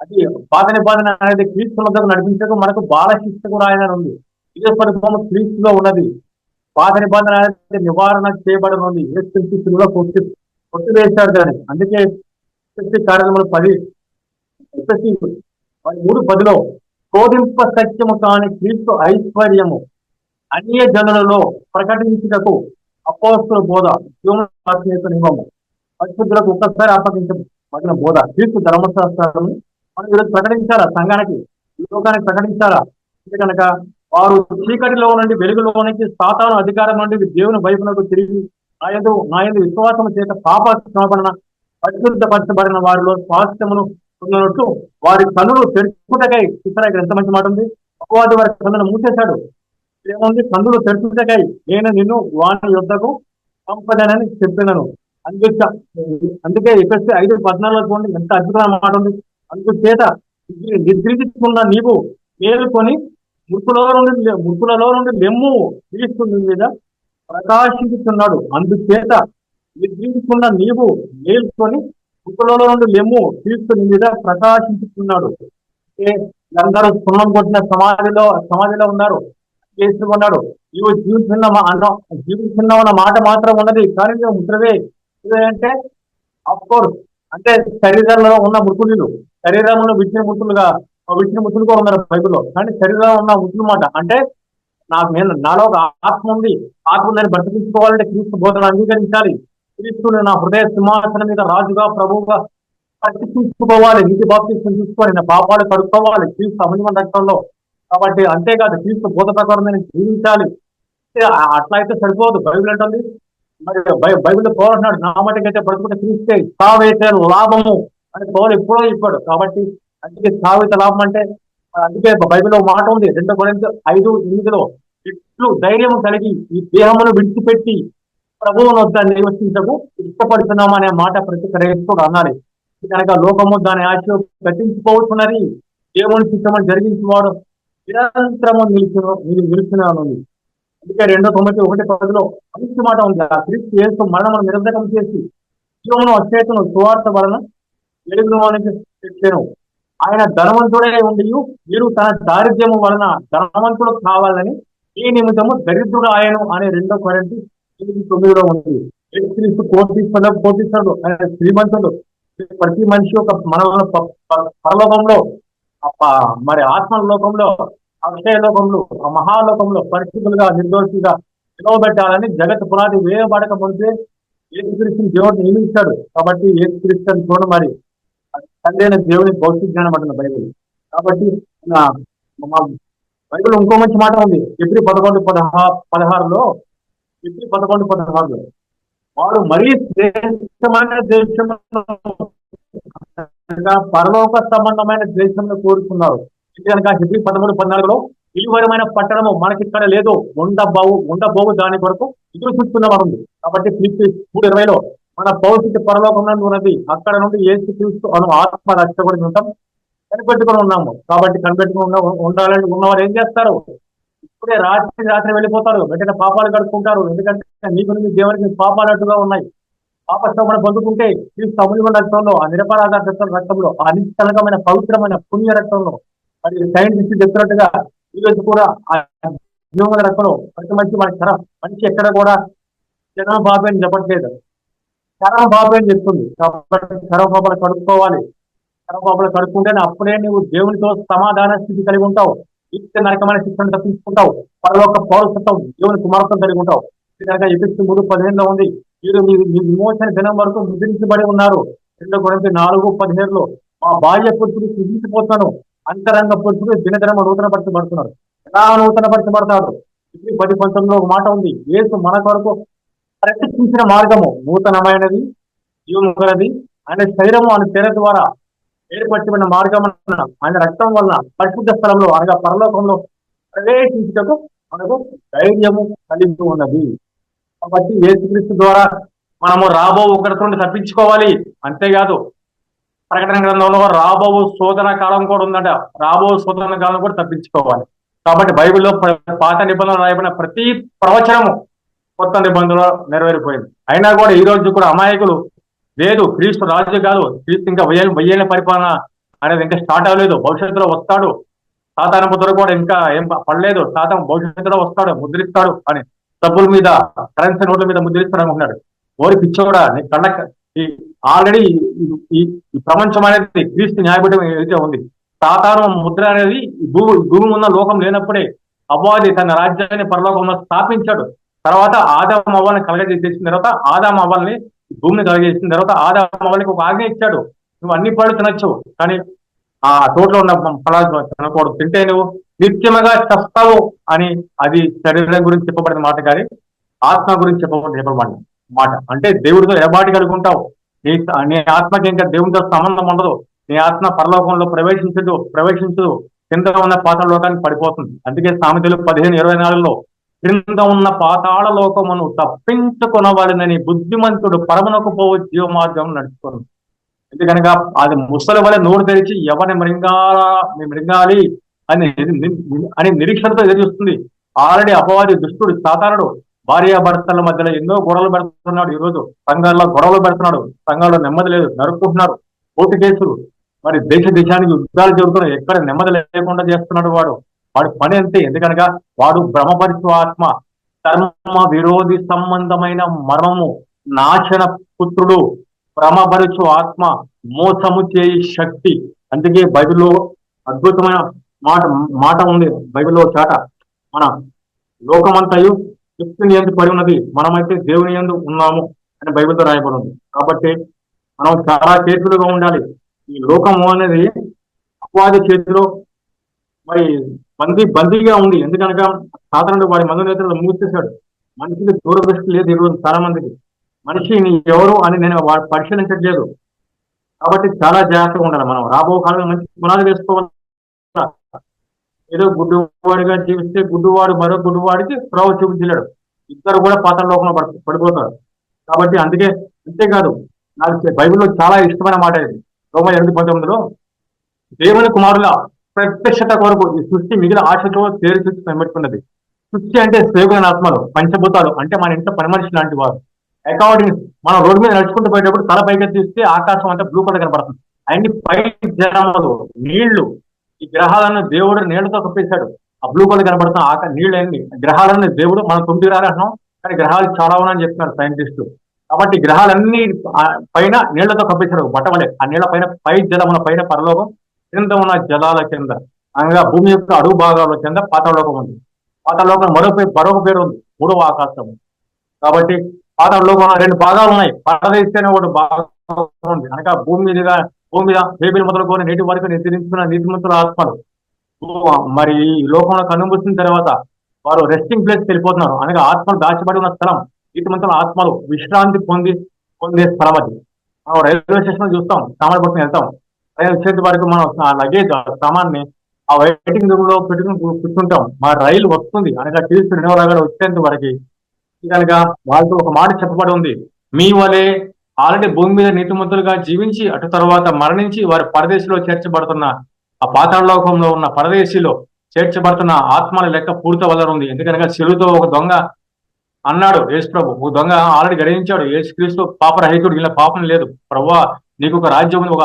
అది పాత నిబంధన అనేది క్రీస్తు వద్దకు నడిపించకు మనకు బాల శిక్షకు రాయనని ఉంది. ఇదే పరిభావం క్రీస్తులో ఉన్నది. పాత నిబంధన అనేది నివారణ చేయబడనుంది. ఏసులో కొట్టివేశాడు దాన్ని. అందుకే కార్యక్రమంలో 3:10 శోధింప సత్యము కాని క్రీస్తు ఐశ్వర్యము అన్య జనులలో ప్రకటించుటకు అపోస్తల బోధ జీవన నియమము పరిశుద్ధులకు ఒక్కసారి అప్పగించబడిన బోధ క్రీస్తు ధర్మశాస్త్రాలను మనం ఈరోజు ప్రకటించాలా, సంఘానికి లోకానికి ప్రకటించాలా. కనుక వారు చీకటిలో నుండి వెలుగులోనికి, సాతాను అధికారం నుండి దేవుని వైపునకు తిరిగి నా యందు విశ్వాసము చేత పాప క్షమాపణ పరిశుద్ధపరచబడిన వారిలో స్వాస్థ్యమును పొందినట్టు వారి కనులు తెరుచుటకై. చూసారా ఇక్కడ ఎంత మంచి మాట ఉంది. అపవాది వారి కన్నులను మూసేశాడు. ఏముంది, కన్నులు తెరుచుటకై నేను నిన్ను వాని యొద్దకు పంపదనని చెప్పినను. అందుకే అందుకే ఎఫెసీ 5:14 చూడండి, ఎంత అద్భుతమైన మాట ఉంది. అందుచేత నిద్రించుకున్న నీవు మేలుకొని మృతులలో నుండి లెమ్ము, క్రీస్తు నీ మీద ప్రకాశించుతున్నాడు. అందుచేత నిద్రించుకున్న నీవు మేల్కొని మృతులలో నుండి లెమ్ము, క్రీస్తు నీ మీద ప్రకాశించుతున్నాడు. అంటే అందరూ సున్నం కొట్టిన సమాధిలో ఉన్నారు, చేసుకున్నాడు. నీవు జీవిస్తున్నావు మాట మాత్రం ఉన్నది, కానీ నువ్వు ముద్రవే. అంటే అఫ్ కోర్స్, అంటే శరీరంలో ఉన్న మృతులు, శరీరంలో విచ్చిన మృతులుగా ఉన్నారు బైబిల్లో. కానీ శరీరంలో ఉన్న మృతులు మాట అంటే నాలో ఒక ఆత్మ ఉంది, ఆత్మ నేను బ్రతికించుకోవాలంటే క్రీస్తు బోధన అంగీకరించాలి. క్రీస్తుని నా హృదయ సింహాసనం మీద రాజుగా ప్రభువుగా ప్రతిష్ఠించుకోవాలి. నీతి బాప్తిస్మం తీసుకోవాలి, నా పాపాలు కడుక్కోవాలి క్రీస్తు అమూల్యమైన రక్తంలో. కాబట్టి అంతేకాదు, క్రీస్తు బోధ ప్రకారం నేను జీవించాలి. అట్లా అయితే సరిపోదు. బైబిల్ అంటుంది, మరి బైబిల్లో పోరాడినాడు, నా మటుకైతే బ్రతుకుంటే క్రీస్తే, సావైతే లాభము అని పౌలు ఎప్పుడో చెప్పాడు. కాబట్టి అందుకే సావైతే లాభం అంటే, అందుకే బైబిల్లో మాట ఉంది 2 కొరింథీ 5:8 ఇట్లు ధైర్యం కలిగి ఈ దేహమును విడిచిపెట్టి ప్రభువును వద్ద నివసించకు ఇష్టపడుతున్నాం అనే మాట ప్రతి క్రైస్తవుడు అన్నాడు. కనుక లోకము దాని ఆశ గతించిపోతున్నది, దేవుని చిత్తమని జరిగించేవాడు నిరంతరము నిలిచినాను. అందుకే 2 Timothy 1:10 మంచి మాట ఉంది. ఆ క్రీస్తు యేసు మరణమును నిరర్ధకం చేసి జీవమును అక్షయతను సువార్త వలన వెలుగులోనికి తెచ్చెను. ఆయన ధనవంతుడే ఉండి మీరు తన దారిద్ర్యము వలన ధనవంతుడు కావాలని ఈ నిమిత్తము దరిద్రుడు ఆయను అనే 2 Corinthians 8:9 ఉంది. క్రీస్తు కోటీశ్వరుడు, ఆయన శ్రీమంతుడు. ప్రతి మనిషి ఒక మన పరలోకంలో, మరి ఆత్మ లోకంలో, అక్షయ లోకంలో, ఆ మహాలోకంలో పరిస్థితులుగా నిర్దోషిగా నిలవబెట్టాలని జగత్ పునాది వేయబడక ముందే యేసుక్రీస్తుని దేవుడు నియమించాడు. కాబట్టి యేసుక్రీస్తుని చూడ మరి తండ్రి అయిన దేవుని భౌతిక జ్ఞానం అంటున్న బైబిల్. కాబట్టి బైబిల్ ఇంకో మంచి మాట ఉంది. ఎబ్రీ 11:16 ఎబ్రీ 11:16 వాడు మరీ శ్రేష్టమైన దేశంలో, పరలోక సంబంధమైన దేశంలో కోరుకున్నారు. కనుక ఎబ్రీ 13:14 విలువరమైన పట్టణము మనకిక్కడ లేదు, ఉండబోవు దాని కొరకు ఎదురు చూస్తున్న వారు ఉంది. కాబట్టి ఫిలిప్పీ 3:20 మన భౌతిక పరలోకంలో ఉన్నది, అక్కడ నుండి యేసుక్రీస్తు అను ఆత్మ రక్షకుడిని ఉంటాం, కనిపెట్టుకుని ఉన్నాము. కాబట్టి కనిపెట్టుకుని ఉండాలని ఉన్నవారు ఏం చేస్తారు? ఇప్పుడే రాత్రి వెళ్ళిపోతారు, వెంటనే పాపాలు కడుక్కుంటారు. ఎందుకంటే నీకు నీ దేవునికి పాపాలు అట్టుగా ఉన్నాయి. పాపశ్రమణ పొందుకుంటే క్రీస్తు అమూల్యమైన రక్తంలో, ఆ నిరపరాధ రక్తంలో, ఆ నిశ్చలకమైన పవిత్రమైన పుణ్య రక్తంలో, మరి సైంటిస్ట్ చెప్పినట్టుగా ఈరోజు కూడా ఆ జీవన రక్తంలో ప్రతి మనిషి ఎక్కడ కూడా జనం బాబు అని చెప్పట్లేదు, చరమ బాబు అని చెప్తుంది. కాబట్టి చరమపాపలు కడుక్కోవాలి. చరమపాపలు కడుక్కుంటేనే అప్పుడే నువ్వు దేవునితో సమాధాన స్థితి కలిగి ఉంటావు. నిత్య నరకమైన శిక్షణ తప్పించుకుంటావు. పరలోక పౌరసత్వం, దేవుని కుమారత్వం కలిగి ఉంటావు. కనుక ఎఫెసీ 3:15 ఉంది, మీరు మీ విమోచన దినం వరకు ముద్రించబడి ఉన్నారు. 2 Corinthians 4:17 మా బాహ్య పురుషుడు సృజించిపోతున్నాను, అంతరంగ పురుషుడు దినదినము నూతనపరచబడుతున్నారు. ఎలా నూతనపరచబడతాడు? 10:19 ఒక మాట ఉంది, యేసు మన కొరకు ప్రతిష్ఠించిన మార్గము నూతనమైనది, జీవము గలది. ఆయన శరీరము ఆయన తెర ద్వారా ఏర్పరచబడిన మార్గం, ఆయన రక్తం వలన పరిశుద్ధ స్థలంలో అనగా పరలోకంలో ప్రవేశించుటకు మనకు ధైర్యము కలిగి ఉన్నది. కాబట్టి యేసుక్రీస్తు ద్వారా మనము రాబో ఉగ్రత నుండి తప్పించుకోవాలి. అంతేకాదు, ప్రకటన గ్రంథంలో రాబో శోధన కాలం కూడా ఉందంట. రాబో శోధన కాలం కూడా తప్పించుకోవాలి. కాబట్టి బైబిల్లో పాత నిబంధనలు రాయబడిన ప్రతి ప్రవచనము కొత్త నిబంధనలో నెరవేరిపోయింది. అయినా కూడా ఈ రోజు కూడా అమాయకులు లేదు, క్రీస్తు రాజు కాదు, క్రీస్తు ఇంకా వెయ్యేళ్ళ పరిపాలన అనేది ఇంకా స్టార్ట్ అవ్వలేదు, భవిష్యత్తులో వస్తాడు, సాతాను ముద్ర కూడా ఇంకా ఏం పడలేదు, సాతాను భవిష్యత్తులో వస్తాడు, ముద్రిస్తాడు అని డబ్బుల మీద, కరెన్సీ నోట్ల మీద ముద్రిస్తాడు అనుకుంటున్నాడు. ఓరి పిచ్చోడా, నీ కళ్ళ ఆల్రెడీ ఈ ప్రపంచం అనేది క్రీస్తు న్యాయపీఠం ఏదైతే ఉంది, సాతాను ముద్ర అనేది భూమి ఉన్న లోకం లేనప్పుడే అపవాది తన రాజ్యాన్ని పరలోకంలో స్థాపించాడు. తర్వాత ఆదాము అవ్వల్ని కలగజేసిన తర్వాత, ఆదాము అవ్వల్ని భూమిని కలగజేసిన తర్వాత ఆదాము అవ్వలకి ఒక ఆజ్ఞ ఇచ్చాడు, నువ్వు అన్ని పళ్ళు తినొచ్చు, కానీ ఆ తోటలో ఉన్న ఫలాలు తినకూడదు, తింటే నువ్వు నిత్యముగా చస్తావు అని. అది శరీరం గురించి చెప్పబడిన మాట, కానీ ఆత్మ గురించి చెప్పబడిన మాట. అంటే దేవుడితో ఎడబాటు కలిగి ఉంటావు, నీ ఆత్మకి ఇంకా దేవునితో సంబంధం ఉండదు, నీ ఆత్మ పరలోకంలో ప్రవేశించదు. కింద ఉన్న పాతాళ లోకానికి పడిపోతుంది. అందుకే సామెతలు 15:24లో క్రింద ఉన్న పాతాళ లోకమును తప్పించుకొనవలెనని బుద్ధిమంతుడు పరమునకు పోవు జీవ మార్గం నడుచుకోను. ఎందుకనగా అది ముసలి వలె నోరు తెరిచి ఎవరిని మృంగాలి అని నిరీక్షణతో ఎదురుస్తుంది. ఆల్రెడీ అపవాది దుష్టుడు సాతానుడు భార్యాభర్తల మధ్యలో ఎన్నో గొడవలు పెడుతున్నాడు. ఈ రోజు సంఘాల్లో గొడవలు పెడుతున్నాడు. సంఘాల్లో నెమ్మది లేదు, నరుక్కుంటున్నారు, కోర్టు కేసులు, మరి దేశానికి యుద్ధాలు జరుగుతున్నాయి. ఎక్కడ నెమ్మది లేకుండా చేస్తున్నాడు వాడి పని అంతే. ఎందుకనగా వాడు భ్రమపరిచు ఆత్మ, ధర్మ విరోధి సంబంధమైన మర్మము, నాశన పుత్రుడు, భ్రమపరుచు ఆత్మ, మోసము చేయి శక్తి. అందుకే బైబిల్లో అద్భుతమైన మాట ఉంది. బైబిల్లో చాట మన లోకమంతయు శక్తిని ఎందు పడి ఉన్నది, మనమైతే దేవుని యందు ఉన్నాము అని బైబిల్తో రాయబడి ఉంది. కాబట్టి మనం చాలా కేర్ఫుల్గా ఉండాలి. ఈ లోకము అనేది అపవాది చేతిలో మరి బందీగా ఉంది. ఎందుకనగా సాధారణ వాడి మనోనేతలు మూసేశాడు. మనిషికి దూరదృష్టి లేదు ఈరోజు చాలా మందికి. మనిషిని ఎవరు అని నేను పరిశీలించట్లేదు. కాబట్టి చాలా జాగ్రత్తగా ఉండాలి. మనం రాబో కాలంలో మంచి పునాది వేసుకోవాలి. ఏదో గుడ్డువాడిగా జీవిస్తే గుడ్డువాడు మరో గుడ్డువాడికి త్రోవ చూపించలేడు. ఇద్దరు కూడా పాతాళ లోకంలో పడిపోతారు. కాబట్టి అంతేకాదు, నాకు బైబిల్లో చాలా ఇష్టమైన మాట ఇది. రోమా 8:19లో దేవుని కుమారుల ప్రత్యక్షత కొరకు ఈ సృష్టి మిగిలిన ఆశతో తేరు చూసి పెట్టుకున్నది. సృష్టి అంటే సేవకులైన ఆత్మలు, పంచభూతాలు అంటే మన ఇంట్లో పని మనిషి లాంటి వారు. అకార్డింగ్ మనం రోడ్డు మీద నడుచుకుంటూ పోయేటప్పుడు తల పైకి తీస్తే ఆకాశం అంతా బ్లూ కలర్ కనపడుతుంది. అన్ని పై జలములు, నీళ్లు. ఈ గ్రహాలను దేవుడు నీళ్లతో కప్పేశాడు. ఆ బ్లూ కలర్ కనపడుతున్న నీళ్ళని గ్రహాలన్నీ దేవుడు మనం 9 గ్రహాలు అంటున్నాం, కానీ గ్రహాలు చాలా ఉన్నాయని చెప్తున్నారు సైంటిస్టులు. కాబట్టి గ్రహాలన్నీ పైన నీళ్లతో కప్పేశాడు బట్టవలే. ఆ నీళ్ల పైన పై జలముల పైన పరలోకం, కింద ఉన్న జలాల కింద అనగా భూమి యొక్క అడుగు భాగాల కింద పాతాళలోకం ఉంది. పాతాళలోకం మరొక పేరు ఉంది, 3వ ఆకాశము. కాబట్టి పాతాళలోకంలో 2 భాగాలు ఉన్నాయి. పరదేశనే ఒకటి భాగం ఉంది. అనగా భూమి మీద బేబీలు మొదలుకొని నేటి వరకు నిర్ధరించుకున్న నీతిమంతుల ఆత్మలు మరి ఈ లోకంలో కన్నుమూసిన తర్వాత వారు రెస్టింగ్ ప్లేస్ వెళ్ళిపోతున్నారు. అనగా ఆత్మలు దాచిబడి ఉన్న స్థలం, నీతిమంతుల ఆత్మలు విశ్రాంతి పొందే స్థలం అది. మనం రైల్వే స్టేషన్ చూస్తాం, సామాన్లు పట్టుకుని వెళ్తాం. రైలు వచ్చేంత వరకు మనం ఆ లగేజ్ సామాన్ని ఆ వెయిటింగ్ రూమ్ లో పెట్టుకుని కూర్చుంటాం. మా రైలు వస్తుంది అనగా క్రీస్తు రెండవ వచ్చేంత వరకు. కనుక వాళ్ళతో ఒక మాట చెప్పబడి ఉంది, మీ వలె ఆల్రెడీ భూమి మీద నీతిమంతులుగా జీవించి అటు తర్వాత మరణించి వారి పరదేశిలో చేర్చబడుతున్న ఆ పాతాళ లోకంలో ఉన్న పరదేశిలో చేర్చబడుతున్న ఆత్మల లెక్క పూర్తవలరు ఉంది. ఎందుకనగా శిలువతో ఒక దొంగ అన్నాడు యేసు ప్రభు, ఒక దొంగ ఆల్రెడీ గ్రహించాడు, యేసుక్రీస్తు పాపరహితుడు, ఇలా పాపం లేదు ప్రభువా, నీకు ఒక రాజ్యం ఉంది,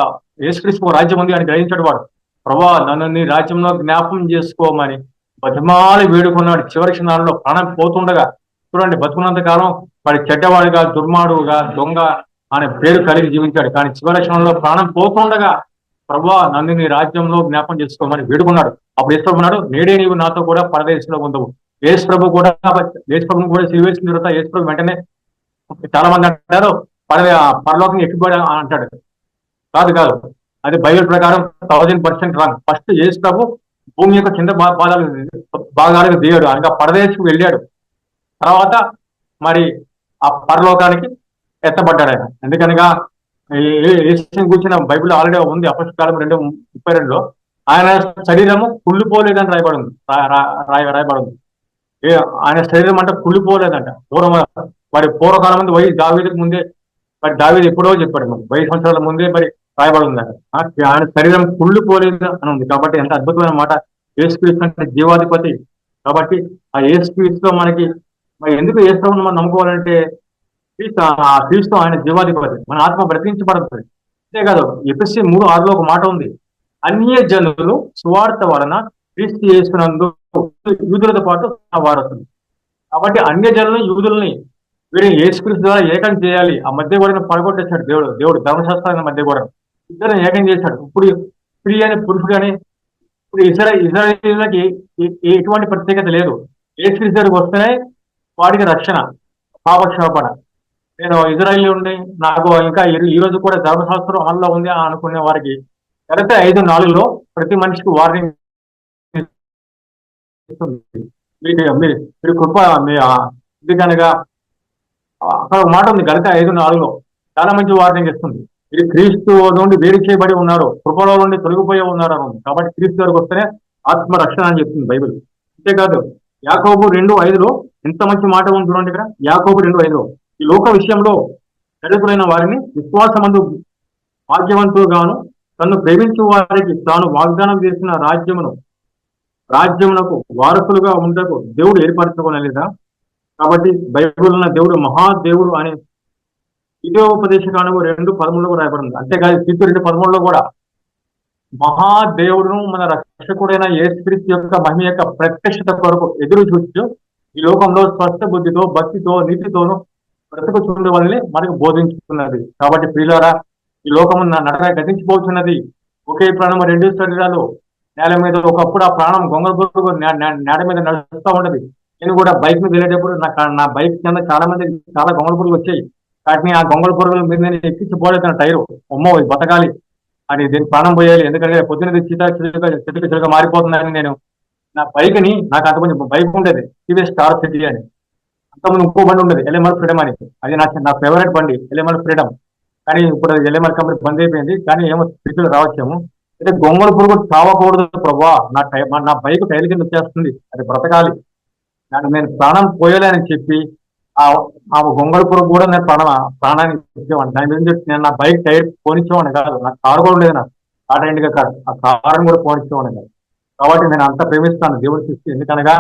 యేసుక్రీస్తు ఒక రాజ్యం ఉంది అని గ్రహించాడు వాడు. ప్రభువా, నన్ను నీ రాజ్యంలో జ్ఞాపకం చేసుకోమని బతిమాలి వేడుకున్నాడు. చివరి క్షణాల్లో ప్రాణం పోతుండగా చూడండి, బతుకున్నంత కాలం వాడి చెడ్డవాడిగా, దుర్మాడుగా, దొంగ అనే పేరు కలిగి జీవించాడు. కానీ చివరి క్షణంలో ప్రాణం పోతుండగా ప్రభువా, నన్ను నీ రాజ్యంలో జ్ఞాపకం చేసుకోమని వేడుకున్నాడు. అప్పుడు యేసు ప్రభు అన్నాడు, నేడే నీవు నాతో కూడా పరదేశంలో ఉండవు. యేసు ప్రభుని కూడా సిలివేసిన తర్వాత యేసు ప్రభు వెంటనే చాలా మంది అంటారు పరలోకం ఎక్కిపోయా అంటాడు. కాదు, అది బైబిల్ ప్రకారం 1000% రాంగ్. ఫస్ట్ యేసు ప్రభు భూమి యొక్క కింద భాగాలకు దిగాడు, అనగా పరదేశకు వెళ్ళాడు. తర్వాత మరి ఆ పరలోకానికి ఎత్తబడ్డాడు ఆయన. ఎందుకనగా యేసుని కూర్చున్న బైబిల్ ఆల్రెడీ ఉంది, అపొస్తలుల కాలం 2:32లో ఆయన శరీరము కుళ్ళిపోలేదని రాయబడి ఉంది. ఆయన శరీరం అంటే కుళ్ళిపోలేదంట. వాడి పూర్వకాలం ముందు దావీదుకు ముందే, మరి దావీదు ఎప్పుడో చెప్పాడు, 1000 సంవత్సరాల ముందే మరి రాయబడి ఉందంట. ఆయన శరీరం కుళ్ళిపోలేదు అని ఉంది. కాబట్టి ఎంత అద్భుతమైన మాట. యేసుక్రీస్తు అంటే జీవాధిపతి. కాబట్టి ఆ యేసుక్రీస్తుతో మనకి మరి ఎందుకు యేసుని మనం నమ్ముకోవాలంటే క్రీస్తు ఆయన జీవాధిపతి, మన ఆత్మ బ్రతికించబడుతుంది. అంతేకాదు ఎఫెసీ 3:6లో ఒక మాట ఉంది, అన్య జనులు సువార్త వలన క్రీస్తు యేసునందు యూదులతో పాటు వారసులు. కాబట్టి అన్య జనులు యూదుల్ని వీరిని యేసుక్రీస్తు ద్వారా ఏకం చేయాలి. ఆ మధ్య గోడను పడగొట్టేశాడు దేవుడు ధర్మశాస్త్రాన్ని మధ్య గోడను ఇద్దరు ఏకం చేశాడు. ఇప్పుడు స్త్రీ అని పురుషుడు అని ఇప్పుడు ఇజ్రాయేలీలకి ఎటువంటి ప్రత్యేకత లేదు. యేసుక్రీస్తు దగ్గరికి వస్తేనే వాడికి రక్షణ, పాపక్షమాపణ. నేను ఇజ్రాయేల్ ఉండి నాకు ఇంకా ఈ రోజు కూడా ధర్మశాస్త్రం అమల్లో ఉంది అనుకునే వారికి గత 5:4లో ప్రతి మనిషికి వార్నింగ్ ఇస్తుంది. మీరు కృప ఇది కనుక అక్కడ ఒక మాట ఉంది, గత 5:4లో చాలా మంచి వార్నింగ్ ఇస్తుంది. ఇది క్రీస్తు నుండి వేరు చేయబడి ఉన్నారు, కృపలో నుండి తొలగిపోయి ఉన్నారు అని ఉంది. కాబట్టి క్రీస్తు దగ్గరకు వస్తేనే ఆత్మరక్షణ అని చెప్తుంది బైబిల్. అంతేకాదు యాకోబు 2:5లో ఎంత మంచి మాట ఉంది చూడండి ఇక్కడ. యాకోబు 2:5లో ఈ లోక విషయంలో దళితులైన వారిని విశ్వాసమందు భాగ్యవంతులుగాను తను ప్రేమించు వారికి తాను వాగ్దానం చేసిన రాజ్యమునకు వారసులుగా ఉండకు దేవుడు ఏర్పరచుకోలేదా? కాబట్టి బైబిల్ ఉన్న దేవుడు మహాదేవుడు అనే విధోపదేశకాండము 2:13 రాయబడింది. అంతేకాదు తీతు 2:13లో కూడా మహాదేవుడును మన రక్షకుడైన యేసుక్రీస్తు యొక్క మహిమ యొక్క ప్రత్యక్షత కొరకు ఎదురు చూస్తూ ఈ లోకంలో స్వస్థ బుద్ధితో భక్తితో నీతితోనూ బ్రతుకుచుండే వాళ్ళని మనకు బోధించుతున్నది. కాబట్టి ప్రియులారా, ఈ లోకము నడక గతించిపోతున్నది. ఒకే ప్రాణం రెండు శరీరాలు నేల మీద. ఒకప్పుడు ఆ ప్రాణం గొంగళపురుగు నేల మీద నడుస్తూ ఉంటది. నేను కూడా బైక్ మీద వెళ్ళేటప్పుడు నా బైక్ కింద చాలా మంది చాలా గొంగళ పురుగులు వచ్చాయి. వాటిని ఆ గొంగళ పురుగుల మీద నేను ఎక్కించిపోలేదు టైరు. అమ్మో బతకాలి అని దీనికి ప్రాణం పోయాలి, ఎందుకంటే పొద్దున్నది చిలుక మారిపోతుందని నేను నా బైక్ ని నాకు అంతమంది బైక్ ఉండేది టీవీఎస్ స్టార్ సిటీ అని. అంతకుముందు ఇంకో బండి ఉండేది ఎల్ఎంఆర్ ఫ్రీడమ్ అని. అది నా ఫేవరెట్ బండి ఎల్ఎంఆర్ ఫ్రీడమ్. కానీ ఇప్పుడు ఎల్ఎంఆర్ కంపెనీ బంద్ అయిపోయింది. కానీ ఏమో స్థితిలో రావచ్చాము. అయితే గొంగళ పురుగు చావకూడదు ప్రభా, నా బైక్ టైర్ కింద వచ్చేస్తుంది, అది బ్రతకాలి, నేను ప్రాణం పోయలేని చెప్పి ఆ గొంగళ పురుగు కూడా నేను ప్రాణానికి ఇచ్చేవాడిని. దాని మీద నేను నా బైక్ టైర్ పోనిచ్చేవాడిని కాదు. నాకు కారు కూడా ఉండేది, నాకు టాటా ఇండికా కారు. ఆ కారుని కూడా పోనిచ్చేవాడిని కాదు. కాబట్టి నేను అంత ప్రేమిస్తాను దేవుడి సృష్టి. ఎందుకనగా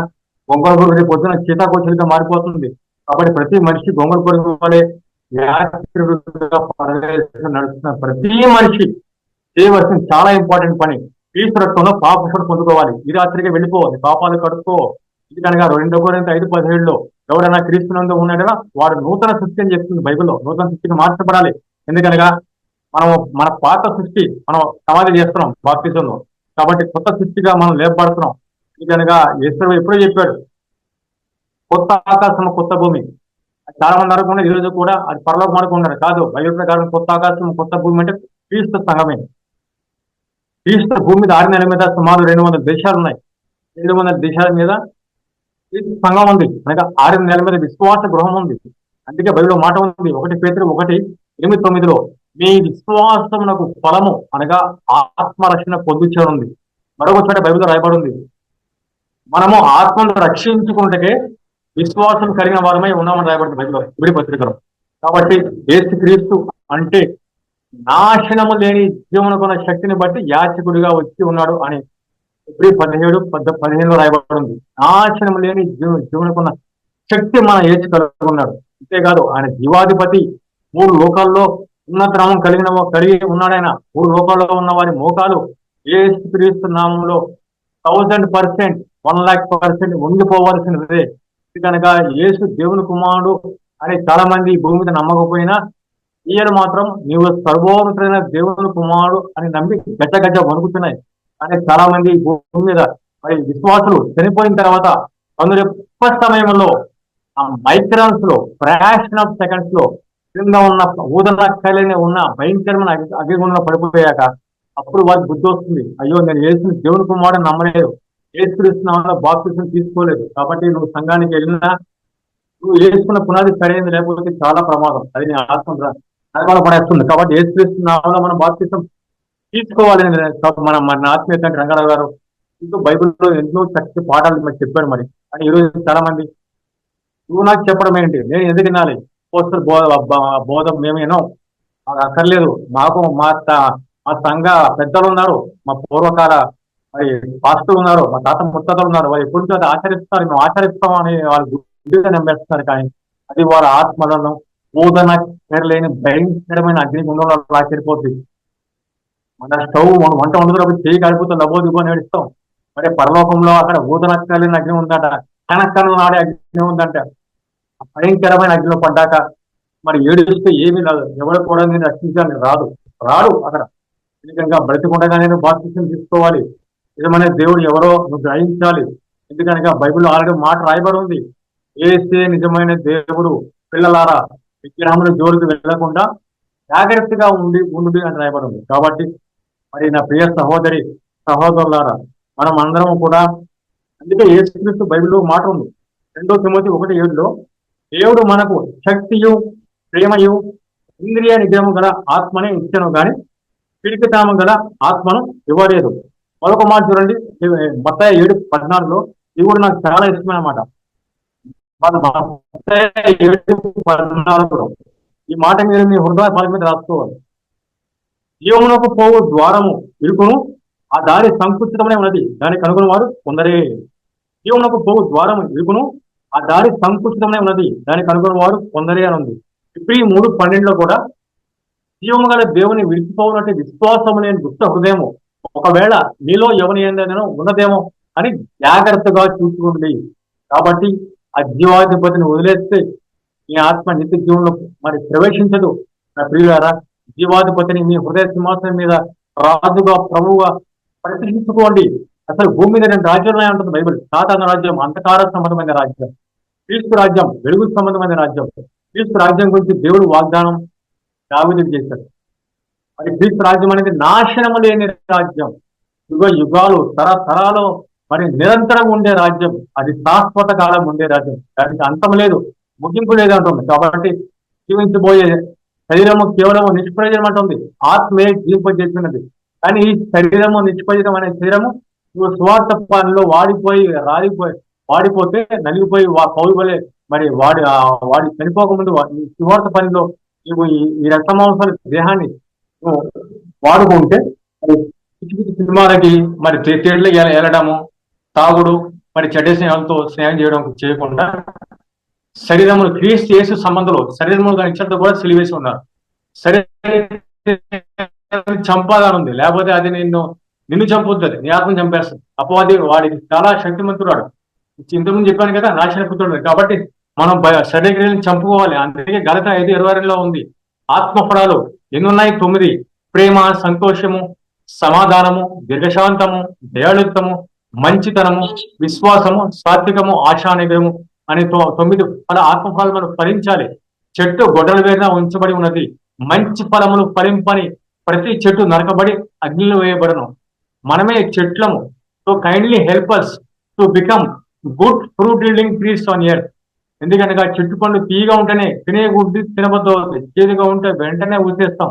గొంగళ పురుగు పొద్దున చీతాకోచిలుగా మారిపోతుంది. కాబట్టి ప్రతి మనిషి గొంగళ పురుగు వలె నడుస్తున్న ప్రతి మనిషి చేయవలసిన చాలా ఇంపార్టెంట్ పని క్రీస్తు రక్తంలో పాపం పొందుకోవాలి. ఈ రాత్రికి వెళ్ళిపోవాలి, పాపాలు కడుక్కో. ఎందుకనగా 2 కొరింథీ 5:17లో ఎవడైనా క్రీస్తునందు ఉన్నాడో వాడు నూతన సృష్టి అని చెప్తుంది బైబిల్లో. నూతన సృష్టికి మార్చబడాలి. ఎందుకనగా మన పాత సృష్టి మనం సమాధి చేస్తున్నాం బాప్తిజంలో. కాబట్టి కొత్త సృష్టిగా మనం లేపబడుతున్నాం. ఎందుకనగా యేసు ఎప్పుడో చెప్పాడు, కొత్త ఆకాశం కొత్త భూమి. చాలా మంది అనుకున్న ఈ రోజు కూడా అది పరలోకం అనుకున్నారు. కాదు, బైబిల్ ప్రకారం కొత్త ఆకాశం కొత్త భూమి అంటే క్రీస్తు సంఘమే. క్రీస్తు భూమి మీద 6 నెలల మీద సుమారు 200 దేశాలు ఉన్నాయి. 200 దేశాల మీద క్రీస్తు సంఘం ఉంది. అనగా 6 నెలల మీద విశ్వాస గృహం ఉంది. అందుకే బైబిల్లో మాట ఉంది, 1 పేతురు 1:8-9లో మీ విశ్వాసమునకు ఫలము అనగా ఆత్మరక్షణ పొందుచేరుంది. మరొక చోట బైబిల్లో రాయబడి ఉంది, మనము ఆత్మను రక్షించుకుంటే విశ్వాసం కలిగిన వారమై ఉన్నామని రాయబడింది బైబిల్లో ఇబ్రీ పత్రికలో. కాబట్టి యేసుక్రీస్తు అంటే నాశనము లేని జీవనకున్న శక్తిని బట్టి యాచకుడిగా వచ్చి ఉన్నాడు అని ఇబ్రీ 17:15లో రాయబడి ఉంది. నాశనం లేని జీవనకున్న శక్తి మన యేసు కలిగి ఉన్నాడు. అంతేకాదు ఆయన జీవాధిపతి, 3 లోకాల్లో ఉన్నత నామం కలిగి ఉన్నాడైనా. 3 లోకాల్లో ఉన్న వారి మోకాలు యేసుక్రీస్తు నామంలో 1000%, 1,00,000% ఉండిపోవలసినదే. కనుక యేసు దేవుని కుమారుడు అని చాలా మంది భూమి మీద నమ్మకపోయినా ఈయన మాత్రం నీవు సర్వోన్నతుడైన దేవుని కుమారుడు అని నమ్మి గజ్జ వణుకుతున్నాయి. కానీ చాలా మంది భూమి మీద మరి విశ్వాసులు చనిపోయిన తర్వాత కొందరు సమయంలో ఆ మైక్రాన్స్ లో ఫ్రాక్షన్ ఆఫ్ సెకండ్స్ లో క్రింద ఉన్న ఊదనక్కలేని ఉన్న భయంకరమైన అగ్నిగుండంలో పడిపోయాక అప్పుడు వారికి బుద్ధి వస్తుంది, అయ్యో నేను యేసు దేవుని కుమారుడు నమ్మలేదు, యేసుక్రీస్తు బాప్తిసం తీసుకోలేదు. కాబట్టి నువ్వు సంఘానికి వెళ్ళినా నువ్వు వేసుకున్న పునాది సరైనది లేకపోతే చాలా ప్రమాదం, అది నీ ఆత్మ నరకాల పడేస్తుంది. కాబట్టి యేసుక్రీస్తు నామములో మనం బాప్తిసం తీసుకోవాలి. మన ఆత్మీయ తండ్రి రంగారావు గారు ఇంకా బైబిల్లో ఎన్నో చక్కటి పాఠాలు మరి చెప్పాడు. మరి కానీ ఈరోజు చాలా మంది నువ్వు నాకు చెప్పడం ఏంటి, నేను ఎందుకు వినాలి, పోస్టర్ బోధం మేము వినాం, మాకు అక్కర్లేదు, మాకు మా సంఘ పెద్దలు ఉన్నారు, మా పూర్వకాల మరి పాస్టర్లు ఉన్నారు, మా తాత ముత్తతలు ఉన్నారు, వాళ్ళు ఎప్పుడు అది ఆచరిస్తారు, మేము ఆచరిస్తాం అని వాళ్ళు గుడ్డిగా నమ్మేస్తున్నారు. కానీ అది వారి ఆత్మలను బోధన లేని భయంకరమైన అగ్నిగుండంలో లాకెళ్ళిపోతుంది. మన స్టవ్ మనం వంట వండుతున్నప్పుడు చేయి కాలిపోతే లబో దిబో నేడుస్తాం. మరి పరలోకంలో అక్కడ ఊదనక్కలేని అగ్ని ఉందట, కనక్కను నాడే అగ్ని ఉందంట. భయంకరమైన అగ్నిలో పడ్డాక మరి ఏడుస్తే ఏమీ రాదు, ఎవరు కూడా నేను రక్షించాలని రాడు అక్కడ. ఎందుకంగా బ్రతికుండగానే నువ్వు బాప్తిసం తీసుకోవాలి. నిజమైన దేవుడు ఎవరో నువ్వు గ్రహించాలి. ఎందుకనగా బైబిల్లో ఆల్రెడీ మాట రాయబడి ఉంది, ఏసే నిజమైన దేవుడు, పిల్లలారా విగ్రహముల జోలికి వెళ్లకుండా జాగ్రత్తగా ఉండి అని రాయబడి ఉంది. కాబట్టి మరి నా ప్రియ సహోదరులారా మనం అందరం కూడా, అందుకే యేసుక్రీస్తు బైబిల్లో మాట ఉంది 2 తిమోతి 1:7లో దేవుడు మనకు శక్తియు ప్రేమయు ఇంద్రియ నిగ్రహము గల ఆత్మనే ఇచ్చను గాని పిడికితాము గల ఆత్మను ఇవ్వలేదు. మరొక మాట చూడండి, మత్తయి 7:14 ఇది కూడా నాకు చాలా ఇష్టమైన మాట. మత్తయి 7:14 ఈ మాట మీరు మీ హృదయ ఫలం మీద రాసుకోవాలి. జీవమునకు పోవు ద్వారము ఇరుకును, ఆ దారి సంకుచితమనే ఉన్నది, దాన్ని కనుగొని వారు కొందరే. జీవమునకు పోవు ద్వారము ఇరుకును, ఆ దారి సంకుచితమనే ఉన్నది, దాన్ని కనుగొని వారు కొందరే అని ఉంది. ఇప్పుడు ఈ 3:12 కూడా జీవము గల దేవుని విడిచిపోవునట్టు విశ్వాసము లేని దుష్ట హృదయము ఒకవేళ మీలో ఎవరి ఏందైనా ఉన్నదేమో అని జాగ్రత్తగా చూసుకుంది. కాబట్టి ఆ జీవాధిపతిని వదిలేస్తే మీ ఆత్మ నిత్య జీవనంలో మరి ప్రవేశించదు. నా ప్రియులారా, జీవాధిపతిని మీ హృదయ సింహాసనం మీద రాజుగా ప్రభువుగా ప్రతిష్ఠించుకోండి. అసలు భూమి మీద 2 రాజ్యాలు ఉంటుంది బైబిల్. సాధారణ రాజ్యం అంధకార సంబంధమైన రాజ్యం, క్రీస్తు రాజ్యం వెలుగు సంబంధమైన రాజ్యం. క్రీస్తు రాజ్యం గురించి దేవుడు వాగ్దానం దావీదుకు చేశాడు. మరి క్రీస్తు రాజ్యం అనేది నాశనము లేని రాజ్యం, యుగ యుగాలు తరతరాలు మరి నిరంతరం ఉండే రాజ్యం, అది శాశ్వత కాలం ఉండే రాజ్యం, దానికి అంతం లేదు, ముగింపు లేదు అంటుంది. కాబట్టి జీవించబోయే శరీరము కేవలము నిష్ప్రయోజనం అంటుంది, ఆత్మే జీవింపజేసినది. కానీ ఈ శరీరము నిష్ప్రయోజనం అనే శరీరము నువ్వు స్వార్థ పనిలో వాడిపోతే నలిగిపోయి పౌరు వలె మరి వాడి చనిపోకముందు స్వార్థ పనిలో నువ్వు ఈ రక్తమాంసాల దేహాన్ని నువ్వు వాడుకుంటే మరి పిచ్చి పిచ్చి సినిమాలకి మరి తేళ్లు వెళ్ళడము, తాగుడు, మరి చెడ్డ స్నేహాలతో స్నేహం చేయకుండా శరీరమును క్రీస్తు యేసు సంబంధంలో శరీరమును ఇచ్చట కూడా సిలివేసి ఉన్నారు. శరీరం చంపాలని ఉంది, లేకపోతే అది నిన్ను చంపుతుంది, నీ ఆత్మను చంపేస్తుంది. అపవాది వాడికి చాలా శక్తిమంతుడు. ఇంతకుముందు చెప్పాను కదా, నాశన పుత్రుడు. కాబట్టి మనం శరీరాన్ని చంపుకోవాలి. అందుకే గలత 5:22 ఉంది. ఆత్మఫలాలు ఎన్నున్నాయి? 9. ప్రేమ, సంతోషము, సమాధానము, దీర్ఘశాంతము, దయాళుత్వము, మంచితనము, విశ్వాసము, సాత్వికము, ఆశానిగ్రహము అనే 9 ఆత్మఫలాలు మనం ఫలించాలి. చెట్టు గొడ్డల వేరున ఉంచబడి ఉన్నది, మంచి ఫలములు ఫలింపని ప్రతి చెట్టు నరకబడి అగ్నిలో వేయబడను. మనమే చెట్లము. So kindly help us to become good fruit yielding trees on earth. ఎందుకంటే చెట్టు పండు తీయగా ఉంటేనే తినే గుడ్డి తినబద్దు అవుతుంది, చేదుగా ఉంటే వెంటనే ఊసేస్తాం.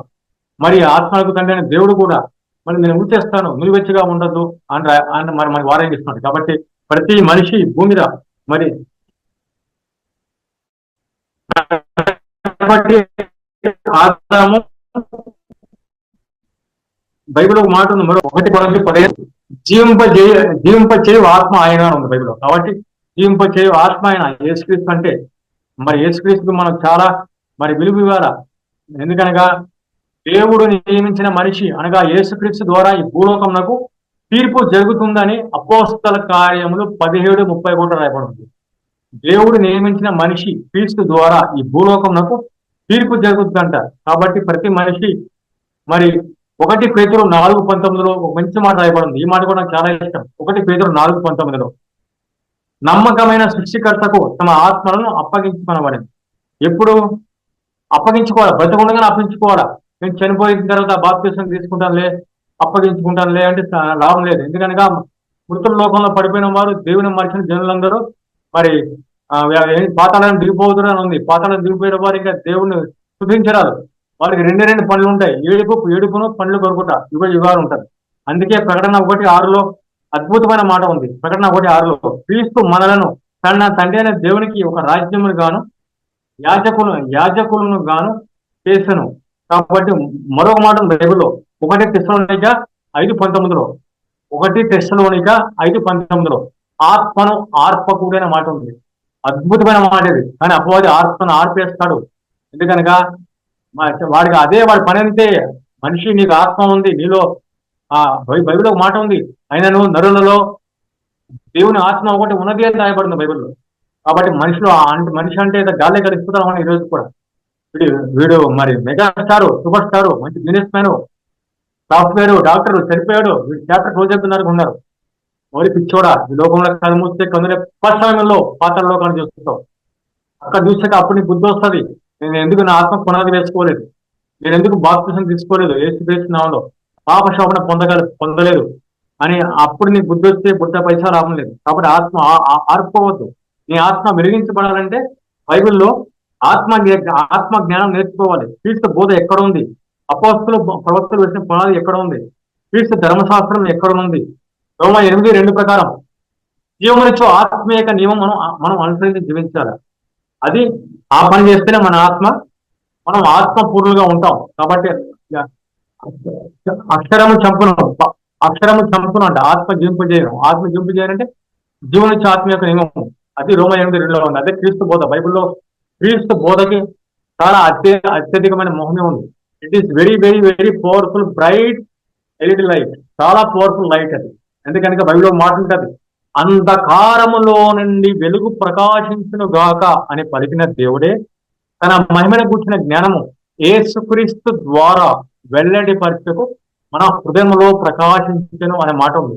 మరి ఆత్మలకు తండ్రి అనే దేవుడు కూడా మరి నేను ఊసేస్తాను, నిలువెచ్చగా ఉండద్దు అని మరి వారేగిస్తున్నాడు. కాబట్టి ప్రతి మనిషి భూమి మీద మరి ఆదాము బైబిల్ ఒక మాట ఉంది, మరో 1:15 జీవింపచేయు ఆత్మ ఆయన ఉంది బైబిల్లో. కాబట్టి జీవింపచేయు ఆత్మ ఆయన యేసుక్రీస్తు అంటే మరి యేసుక్రీస్తుకు మనం చాలా మరి విలువ ఇవ్వాల. ఎందుకనగా దేవుడు నియమించిన మనిషి అనగా యేసుక్రీస్తు ద్వారా ఈ భూలోకమునకు తీర్పు జరుగుతుందని అపోస్తల కార్యములు 17:31 రాయబడింది. దేవుడు నియమించిన మనిషి క్రీస్తు ద్వారా ఈ భూలోకమునకు తీర్పు జరుగుతుందంట. కాబట్టి ప్రతి మనిషి మరి 1 పేతురు 4:19 ఒక మంచి మాట రాయబడింది. ఈ మాట కూడా నాకు చాలా ఇష్టం. 1 పేతురు 4:19 నమ్మకమైన సృష్టికర్తకు తమ ఆత్మలను అప్పగించుకొనబడింది. ఎప్పుడు అప్పగించుకోవాలా? బ్రతకుండగానే అప్పగించుకోవాలా? నేను చనిపోయిన తర్వాత బాప్తిసం తీసుకుంటానులే, అప్పగించుకుంటానులే అంటే లాభం లేదు. ఎందుకనగా మృతుల లోకంలో పడిపోయిన వారు, దేవుని మరిచిన జనులందరూ మరి పాతాళాన్ని దిగిపోతున్నారు అని ఉంది. పాతాళాన్ని దిగిపోయిన వారు ఇంకా దేవుణ్ణి స్తుతించరాదు. వాళ్ళకి 2 పనులు ఉంటాయి, ఏడుపును పండ్లు కొరుకుట, యుగాలు ఉంటారు. అందుకే ప్రకటన 1:6 అద్భుతమైన మాట ఉంది. ప్రకటన 1:6 క్రీస్తు మనలను తన తండ్రి అనే దేవునికి ఒక రాజ్యమును గాను యాజకులను గాను చేసను. కాబట్టి మరొక మాట బైబిల్లో 1 తెస్సలోనిక 5:19 1 తెస్సలోనిక 5:19 ఆత్మను ఆర్పకుడైన మాట ఉంది. అద్భుతమైన మాట ఇది. కానీ అపవాది ఆత్మను ఆర్పేస్తాడు. ఎందుకనగా వాడికి అదే వాడి పని అంతే. మనిషి నీకు ఆత్మ ఉంది, నీలో బైబిల్లో ఒక మాట ఉంది, అయినను నరులలో దేవుని ఆత్మ ఒకటి ఉన్నది అని రాయబడింది బైబిల్లో. కాబట్టి మనిషి అంటే గాల్లే కలిసిపోతాం ఈ రోజు కూడా. వీడు మరి మెగాస్టారు, సూపర్ స్టారు, మంచి బిజినెస్ మ్యాన్, సాఫ్ట్వేర్, డాక్టర్ చనిపోయాడు, వీడు చాప్టర్ క్లోజ్ అవుతున్నారు ఉన్నారు. ఓరి పిచ్చోడా, ఈ లోకంలో కళ్ళు మూస్తే కందులే సమయంలో పాత్ర లోకాన్ని చూస్తావు. అక్కడ చూసాక అప్పుడు నీకు బుద్ధి వస్తుంది, నేను ఎందుకు నా ఆత్మ పునాది వేసుకోలేదు, నేను ఎందుకు బాప్తిసం తీసుకోలేదు, యేసుక్రీస్తు నామములో పాప శోభన పొందలేదు అని అప్పుడు నీకు బుద్ధి వస్తే బుట్ట పైసా లాభం లేదు. కాబట్టి ఆత్మ ఆర్పుకోవద్దు. నీ ఆత్మ వెలిగించబడాలంటే బైబిల్లో ఆత్మ జ్ఞానం నేర్చుకోవాలి. క్రీస్తు బోధ ఎక్కడ ఉంది? అపోస్తలు ప్రవక్తలు వేసిన పునాది ఎక్కడ ఉంది? క్రీస్తు ధర్మశాస్త్రం ఎక్కడ ఉంది? రోమ 8:2 ప్రకారం జీవమునిచ్చు ఆత్మ యొక్క నియమం మనం అనుసరించి జీవించాలి. అది ఆ పని చేస్తేనే మన ఆత్మ మనం ఆత్మ పూర్ణులుగా ఉంటాం. కాబట్టి అక్షరము చంపును అక్షరము చంపును అంటే ఆత్మ జింపు చేయను. ఆత్మ జింపు చేయాలంటే జీవనిచ్చే ఆత్మ యొక్క నియమం. అది రోమ 8:2లో ఉంది. అదే క్రీస్తు బోధ. బైబిల్లో క్రీస్తు బోధకి చాలా అత్యధికమైన మహిమ ఉంది. It is very very very powerful bright LED light. చాలా పవర్ఫుల్ లైట్ అది. ఎందుకనగా బైబిల్లో మాట ఉంటుంది, అంధకారములో నుండి వెలుగు ప్రకాశించును గాక అని పలికిన దేవుడే తన మహిమను కూర్చిన జ్ఞానము ఏసుక్రీస్తు ద్వారా వెల్లడి పరిచకు మన హృదయంలో ప్రకాశించను అనే మాట ఉంది.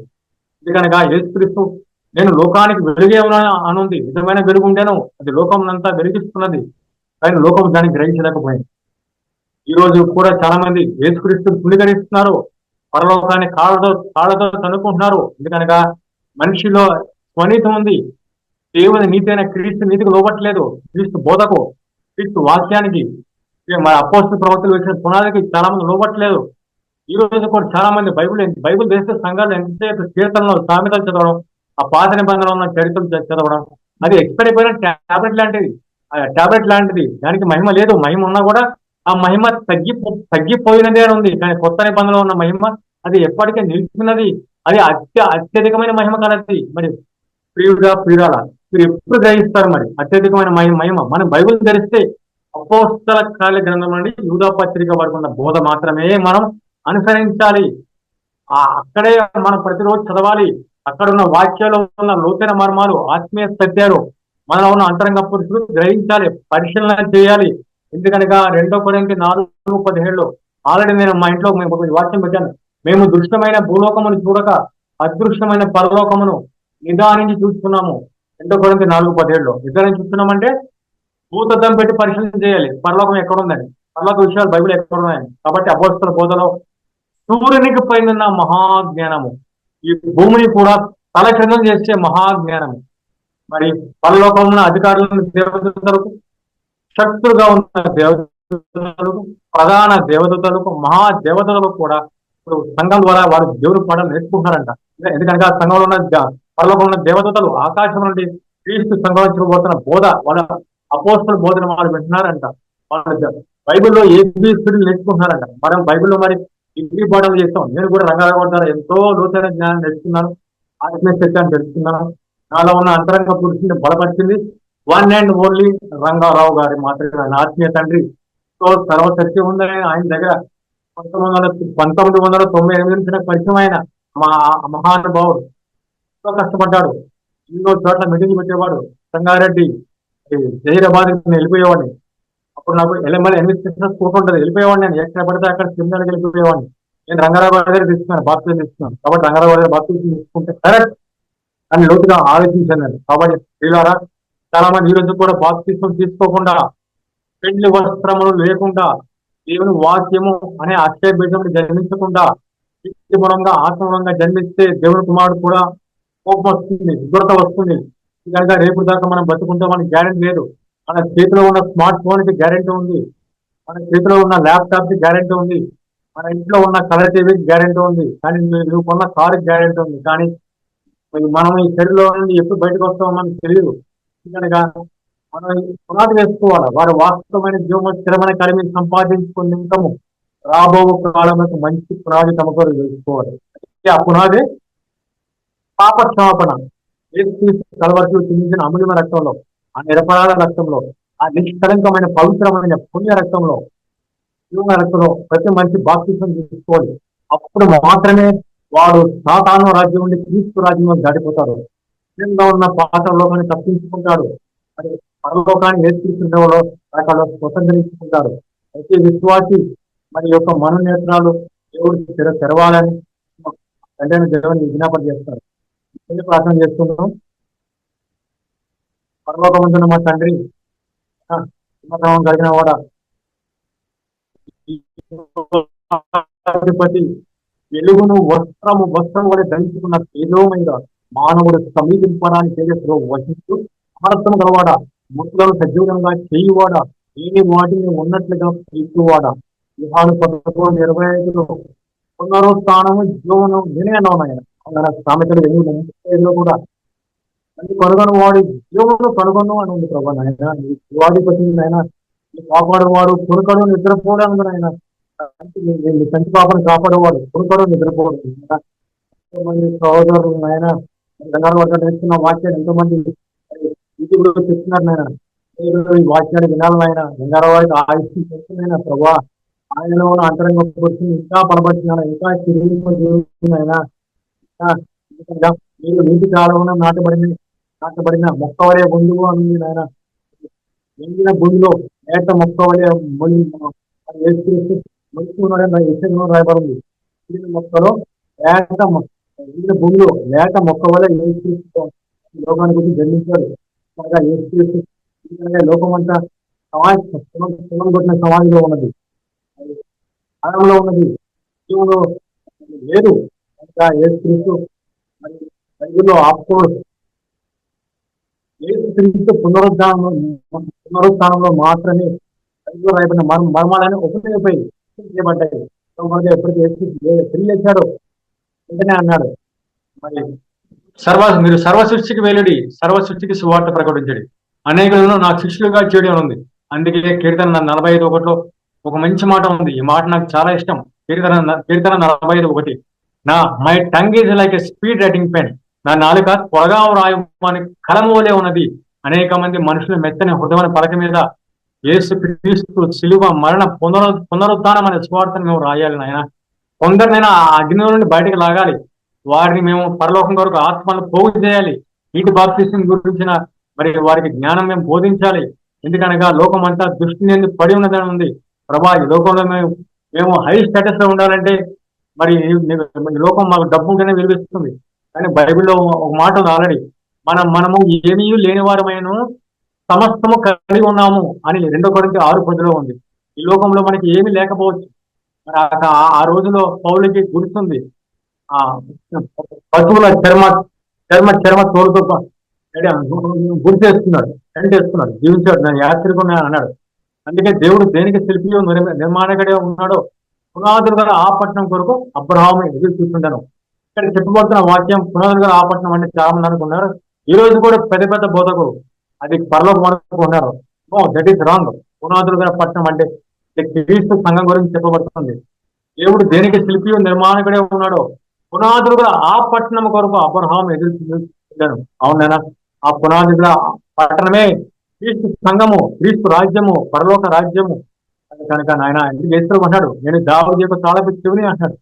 ఎందుకనగా ఏసుక్రీస్తు నేను లోకానికి వెలుగే అనుంది. నిజమైన వెలుగు ఉండేను, అది లోకమునంతా వెలిగిస్తున్నది. కానీ లోకం దాన్ని గ్రహించలేకపోయింది. ఈ రోజు కూడా చాలా మంది యేసుక్రీస్తుని పుణికరిస్తున్నారు, పరలోకాన్ని కాళ్ళతో తనుకుంటున్నారు. ఎందుకనగా మనిషిలో స్వనీతి ఉంది. దేవుని నీతి అయిన క్రీస్తు నీతికి లోబట్టలేదు. క్రీస్తు బోధకు, క్రీస్తు వాక్యానికి, మన అపోస్తల ప్రవక్తలు వేసిన పునాదికి చాలా మంది లోబట్టలేదు. ఈ రోజు కూడా చాలా మంది బైబిల్ దేశ సంఘాలు ఎంతసేపు కీర్తనలు, సామెతలు చదవడం, ఆ పాత నిబంధనలు ఉన్న చరిత్రలు చదవడం, అది ఎక్స్పైర్ అయిపోయిన టాబ్లెట్ లాంటిది. దానికి మహిమ లేదు. మహిమ ఉన్నా కూడా ఆ మహిమ తగ్గిపోయినదే అని ఉంది. కానీ కొత్త నిబంధనలో ఉన్న మహిమ అది ఎప్పటికీ నిలిచినది. అది అత్యధికమైన మహిమ కలది. మరి ప్రియురాల మీరు ఎప్పుడు గ్రహిస్తారు? మరి అత్యధికమైన మహిమ మనం బైబిల్ ధరిస్తే అపోస్తల కార్య గ్రంథం నుండి యూదా పత్రిక వరకు ఉన్న బోధ మాత్రమే మనం అనుసరించాలి. అక్కడే మనం ప్రతిరోజు చదవాలి. అక్కడ ఉన్న వాక్యాలు ఉన్న లోతైన మర్మాలు, ఆత్మీయ సత్యాలు, మనలో ఉన్న అంతరంగ పురుషులు గ్రహించాలి, పరిశీలన చేయాలి. ఎందుకనగా 2 కొరింథీ 4:17 ఆల్రెడీ నేను మా ఇంట్లో వాక్యం పెట్టాను. మేము దృష్టమైన భూలోకమును చూడక అదృష్టమైన పరలోకమును నిదానించి చూస్తున్నాము. 2 కొరింథీ 4:17 నిదానించి చూస్తున్నామంటే భూతద్దం పెట్టి పరిశీలన చేయాలి, పరలోకం ఎక్కడుందని, పరలోక విషయాలు బైబిల్ ఎక్కడున్నాయని. కాబట్టి అపోస్తల బోధలో సూర్యునికి పైన మహాజ్ఞానము, ఈ భూమిని కూడా తలకిందం చేసే మహాజ్ఞానము, మరి పరలోకంలో అధికారులను దేవదూతలకు, శక్తులుగా ఉన్న దేవదూతలకు, ప్రధాన దేవదూతలకు, మహాదేవతలకు కూడా ఇప్పుడు సంఘం ద్వారా వారు దేవుని పాఠాలు నేర్చుకుంటున్నారంట. ఎందుకంటే ఆ సంఘంలో ఉన్న పరలోకంలో ఉన్న దేవదూతలు ఆకాశం నుండి క్రీస్తు సంఘటించబోతున్న బోధ, వాళ్ళ అపోస్తల బోధన వాళ్ళు వింటున్నారంట. వాళ్ళ బైబిల్లో ఏబీసీలు నేర్చుకుంటున్నారంట. మనం బైబిల్లో మరి డిగ్రీ పాఠాలు చేస్తాం. నేను కూడా రంగారావు ద్వారా ఎంతో లోతైన జ్ఞానం నేర్చుకున్నాను, ఆత్మీయ సత్యాన్ని తెలుసుకున్నాను. నాలో ఉన్న అంతరంగ పురుషుని బలపరిచింది వన్ అండ్ ఓన్లీ రంగారావు గారి మాత్రమే, ఆయన ఆత్మీయ తండ్రి. సో సర్వసత్యం ఉందని ఆయన దగ్గర 1998 నుంచి నాకు పరిచయం. ఆయన మహానుభావుడు, ఎంతో కష్టపడ్డాడు. ఎన్నో చోట్ల మీటింగ్ పెట్టేవాడు. సంగారెడ్డి, జహీరాబాద్ వెళ్ళిపోయేవాడిని. అప్పుడు నాకు ఎల్ఎంఎల్ ఇన్వెస్టిగేషన్ స్కూల్ ఉంటుంది, వెళ్ళిపోయేవాడిని. నేను ఎక్కడ పడితే అక్కడ క్రిమినల్కి వెళ్ళిపోయేవాడిని. నేను రంగారావు దగ్గర తీసుకున్నాను, బాప్తిజం తీసుకున్నాను. కాబట్టి రంగారావు దగ్గర బాప్తిజం తీసుకుంటే కరెక్ట్ అని లోతుగా ఆలోచించాను నేను. కాబట్టి వీళ్ళారా చాలా మంది ఈ రోజు కూడా బాప్తిజం తీసుకోకుండా, పెండ్లి వస్త్రములు లేకుండా, దేవుని వాక్యము అనే అక్షయ బీజమును జన్మించకుండా వ్యక్తిపరంగా ఆత్మపరంగా జన్మిస్తే దేవుని కుమారుడు కూడా కోపం వస్తుంది, ఉగ్రత వస్తుంది. కనుక రేపు దాకా మనం బతుకుంటామని గ్యారెంటీ లేదు. మన చేతిలో ఉన్న స్మార్ట్ ఫోన్ కి గ్యారెంటీ ఉంది, మన చేతిలో ఉన్న ల్యాప్టాప్ కి గ్యారెంటీ ఉంది, మన ఇంట్లో ఉన్న కలర్ టీవీకి గ్యారెంటీ ఉంది, కానీ నువ్వు కొన్న కారుకి గ్యారెంటీ ఉంది. కానీ మనం ఈ శరీరంలో నుండి ఎప్పుడు బయటకు వస్తామో మనకు తెలియదు. కనుక మనం పునాది వేసుకోవాలి. వారు వాస్తవమైన జీవన స్థిరమైన కలిమి సంపాదించుకుని నిమిత్తము రాబో కాలంలో మంచి పునాది తమకు వేసుకోవాలి. ఆ పునాది పాపక్షమాపణ, కలవరలు చెందించిన అమూల్యమైన రక్తంలో, ఆ నిరపరాధ రక్తంలో, ఆ నిష్కలంకమైన పవిత్రమైన పుణ్య రక్తంలో, జీవన రక్తంలో ప్రతి మంచి బాప్తిజం తీసుకోవాలి. అప్పుడు మాత్రమే వాడు సాతాను రాజ్యం నుండి క్రీస్తు రాజ్యంలో దాటిపోతాడు. కింద ఉన్న పాత లోకాన్ని తప్పించుకుంటాడు, మరి పరలోకాన్ని నేర్చుకుంటున్న రకాల స్వతంత్రించుకుంటారు. అయితే విశ్వాసి మరి యొక్క మనోనేత్రాలు దేవుడు తెరవాలని అంటే దేవుని విజ్ఞాపన చేస్తారు. ప్రార్థన చేసుకుంటున్నాం. పరలోకం ఉంటున్న మా తండ్రి, కలిగిన వాడ వెలుగును వస్త్రం కూడా ధరించుకున్న తేజోమైన మానవుడు సమీపింపడానికి తేజస్సులో వహిస్తూ సమర్థం గలవాడ, ముట్లను సజీవంగా చేయువాడ, ఏమి వాటిని ఉన్నట్లుగా తీర్చువాడ, విహాను 11:25 పునరుత్థానము జీవనం నేనే అన్నాను ఆయన. మన సామెతలు 8:35 కూడా అన్ని కనుగొని వాడి జీవమును కనుగొను అని ఉంది ప్రభా నాయన. నీ శివాధిపతి నాయన, నీ కాపాడువాడు కొనుకడు నిద్రపోవడానికి నాయన. నీ కంటి పాపను కాపాడేవాడు కొనుకడు నిద్రపోవడం. ఎంతోమంది సహోదరులు నాయన గంగారు వర్గం నేర్చుకున్న వాక్యాలు ఎంతోమంది యూట్యూబ్ లో చెప్తున్నారు నాయన. ఈ వాక్యాన్ని వినాలి నాయన. గంగారావు వారికి ఆయుష్ని చెప్తున్నాయన ప్రభా. ఆయనలో ఉన్న అంతరంగ పురుషుని ఇంకా బలపరిచిన ఇంకా చిరునాయన. ఇంకా మీరు నీటి కాలంలో నాటబడిన మొక్క వలె బొందువు అని నాయన. ఎండిన భూమిలో లేత మొక్క వలె మొలుస్తున్నాడని రాయబడింది. ఎండిన మొక్కలో లేత ఎండిన భూమిలో లేత మొక్క వలె లోకాన్ని గురించి జన్మించాడు. లోకం అంతా సమాజం కొట్టిన సమాజంలో ఉన్నది, కాలంలో ఉన్నది, జీవంలో లేదు. ఇంకా యేసుక్రీస్తు మరి బైబిల్లో ఆపుకోడు. యేసుక్రీస్తు పునరుత్థానంలో మాత్రమే బైబిల్లో రాయబడిన మర్మాలని ఉపయోగపై చేయబడ్డాయి. ఎప్పటికీ తిరిగి వచ్చాడు వెంటనే అన్నాడు మరి మీరు సర్వ సృష్టికి వెలుడి, సర్వ సృష్టికి సువార్త ప్రకటించండి, అనేకులను నా శిష్యులుగా చేయడం ఉంది. అందుకే కీర్తన 45:1 ఒక మంచి మాట ఉంది. ఈ మాట నాకు చాలా ఇష్టం. కీర్తన 45:1 my tongue is like a speed writing pen, నా నాలుక త్వరగా రాయమని కలము వలె ఉన్నది. అనేక మంది మనుషులు మెత్తని హృదయమైన పలక మీద యేసు క్రీస్తు శిలువ మరణ పునరుద్ధానం అనే స్వార్థను మేము రాయాలి నాయన. కొందరినైనా ఆ అగ్నిలో నుండి బయటకు లాగాలి. వారిని మేము పరలోకం కొరకు ఆత్మను పోగు చేయాలి. నీటి బాప్తిస్మం గురించిన మరి వారికి జ్ఞానం మేము బోధించాలి. ఎందుకనగా లోకం అంతా దృష్టిని ఎందుకు పడి ఉన్నదని ఉంది ప్రభా. ఈ లోకంలో మేము హై స్టేటస్ లో ఉండాలంటే మరి లోకం మాకు డబ్బు ఉంటేనే విలువిస్తుంది. కానీ బైబిల్లో ఒక మాట ఉంది ఆల్రెడీ, మనము ఏమీ లేని వారమైన సమస్తము కలిగి ఉన్నాము అని 2 కొరింథీ 6:10 ఉంది. ఈ లోకంలో మనకి ఏమీ లేకపోవచ్చు. మరి ఆ రోజులో పౌలుకి గుర్తుంది, ఆ పశువుల చర్మ తోలుతో గురి చేస్తున్నాడు, చేస్తున్నాడు, జీవించాడు, నేను యాత్రికున్నా అన్నాడు. అందుకే దేవుడు దేనికి శిల్పియో నిర్మాణకుడే ఉన్నాడో పునాదులు గల ఆ పట్టణం కొరకు అబ్రహాము ఎదురు చూస్తుంటాను. ఇక్కడ చెప్పబడుతున్న వాక్యం పునాదులు గల ఆ పట్టణం అంటే చాలా మంది అనుకున్నారు. ఈ రోజు కూడా పెద్ద పెద్ద బోధకులు అది పరలోకం అనుకున్నారు. That is wrong. పునాదులు గల పట్టణం అంటే క్రీస్తు సంఘం గురించి చెప్పబడుతుంది. దేవుడు దేనికి శిల్పియో నిర్మాణకుడే ఉన్నాడో పునాదులు గల ఆ పట్టణం కొరకు అబ్రహాము ఎదురు చూస్తుంటాను. అవునైనా ఆ పునాదుల పట్టణమే క్రీస్తు సంఘము, క్రీస్తు రాజ్యము, పరలోక రాజ్యము. కనుక నాయన ఎందుకు చేస్తూ అన్నాడు, నేను దావీదు యొక్క తాళపు చెవిని అంటాడు.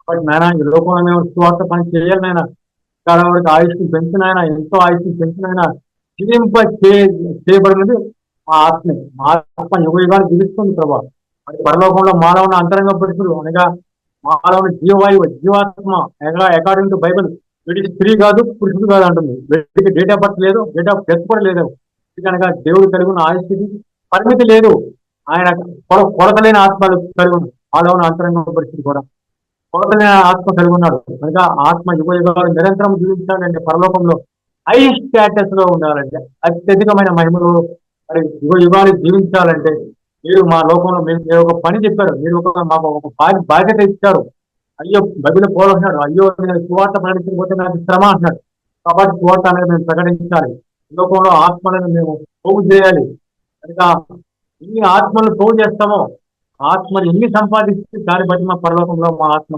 కాబట్టి నాయన ఈ లోకంలో మేము స్వార్థ పని చేయాలి నాయన. కాలం వరకు ఆయుష్ని పెంచిన ఆయన, ఎంతో ఆయుష్ని పెంచిన ఆయన జీవింప చేయబడినది మా ఆత్మే. మా ఆత్మ యుగాలు జీవిస్తుంది ప్రభా. మరి పరలోకంలో మానవుని అంతరంగ పురుషుడు అనగా మానవుని జీవవాయువు, జీవాత్మ అకార్డింగ్ టు బైబిల్ వీటికి స్త్రీ కాదు పురుషుడు కాదు అంటుంది. వీటికి డేట్ ఆఫ్ బర్త్ లేదు, డేట్ ఆఫ్ డెత్ కూడా లేదు. కనుక దేవుడు కలిగి ఉన్న ఆయుష్కి పరిమితి లేదు. ఆయన కొరతలేని ఆత్మలు కలిగి ఉన్నాడు. మానవుని అంతరంగ పరిస్థితి కూడా కొరతలేని ఆత్మ కలిగి ఉన్నాడు. కనుక ఆత్మ యుగాలు నిరంతరం జీవించాలంటే పరలోకంలో హై స్టేటస్ లో ఉండాలంటే అత్యధికమైన మహిమలో మరి యుగాలు జీవించాలంటే మీరు మా లోకంలో మీరు ఒక పని చెప్పారు, మీరు మాకు ఒక బాధ్యత ఇచ్చారు. అయ్యో బైబిల్ పోలంటున్నాడు, అయ్యో నేను సువార్త ప్రకటించకపోతే నాకు శ్రమ అంటున్నాడు. కాబట్టి సువార్త అనేది మేము ప్రకటించాలి. లోకంలో ఆత్మలను మేము పోగు చేయాలి. కనుక ఎన్ని ఆత్మలను పోగు చేస్తామో ఆత్మలు ఎన్ని సంపాదిస్తే దాన్ని బట్టి మా పరలోకంలో మా ఆత్మ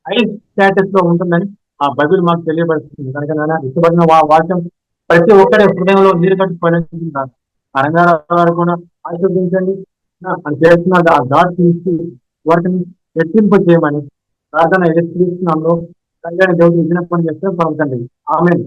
హై స్టేటస్ లో ఉంటుందని ఆ బైబిల్ మాకు తెలియబడుతుంది. కనుక నేను ఇష్టపడిన వాక్యం ప్రతి ఒక్కరి హృదయంలో నీరు కట్టి పరిణించుకుంటాను. అరంగారావు గారు కూడా ఆశీర్వదించండి అని చేస్తున్న గాడ్ తీసి వాటిని రెట్టింపు చేయమని ప్రార్థన ఎదుర్కొన్నాను. కళ్యాణ దేవుడు విజ్ఞాపన చేస్తే పలుకండి. ఆమేన్.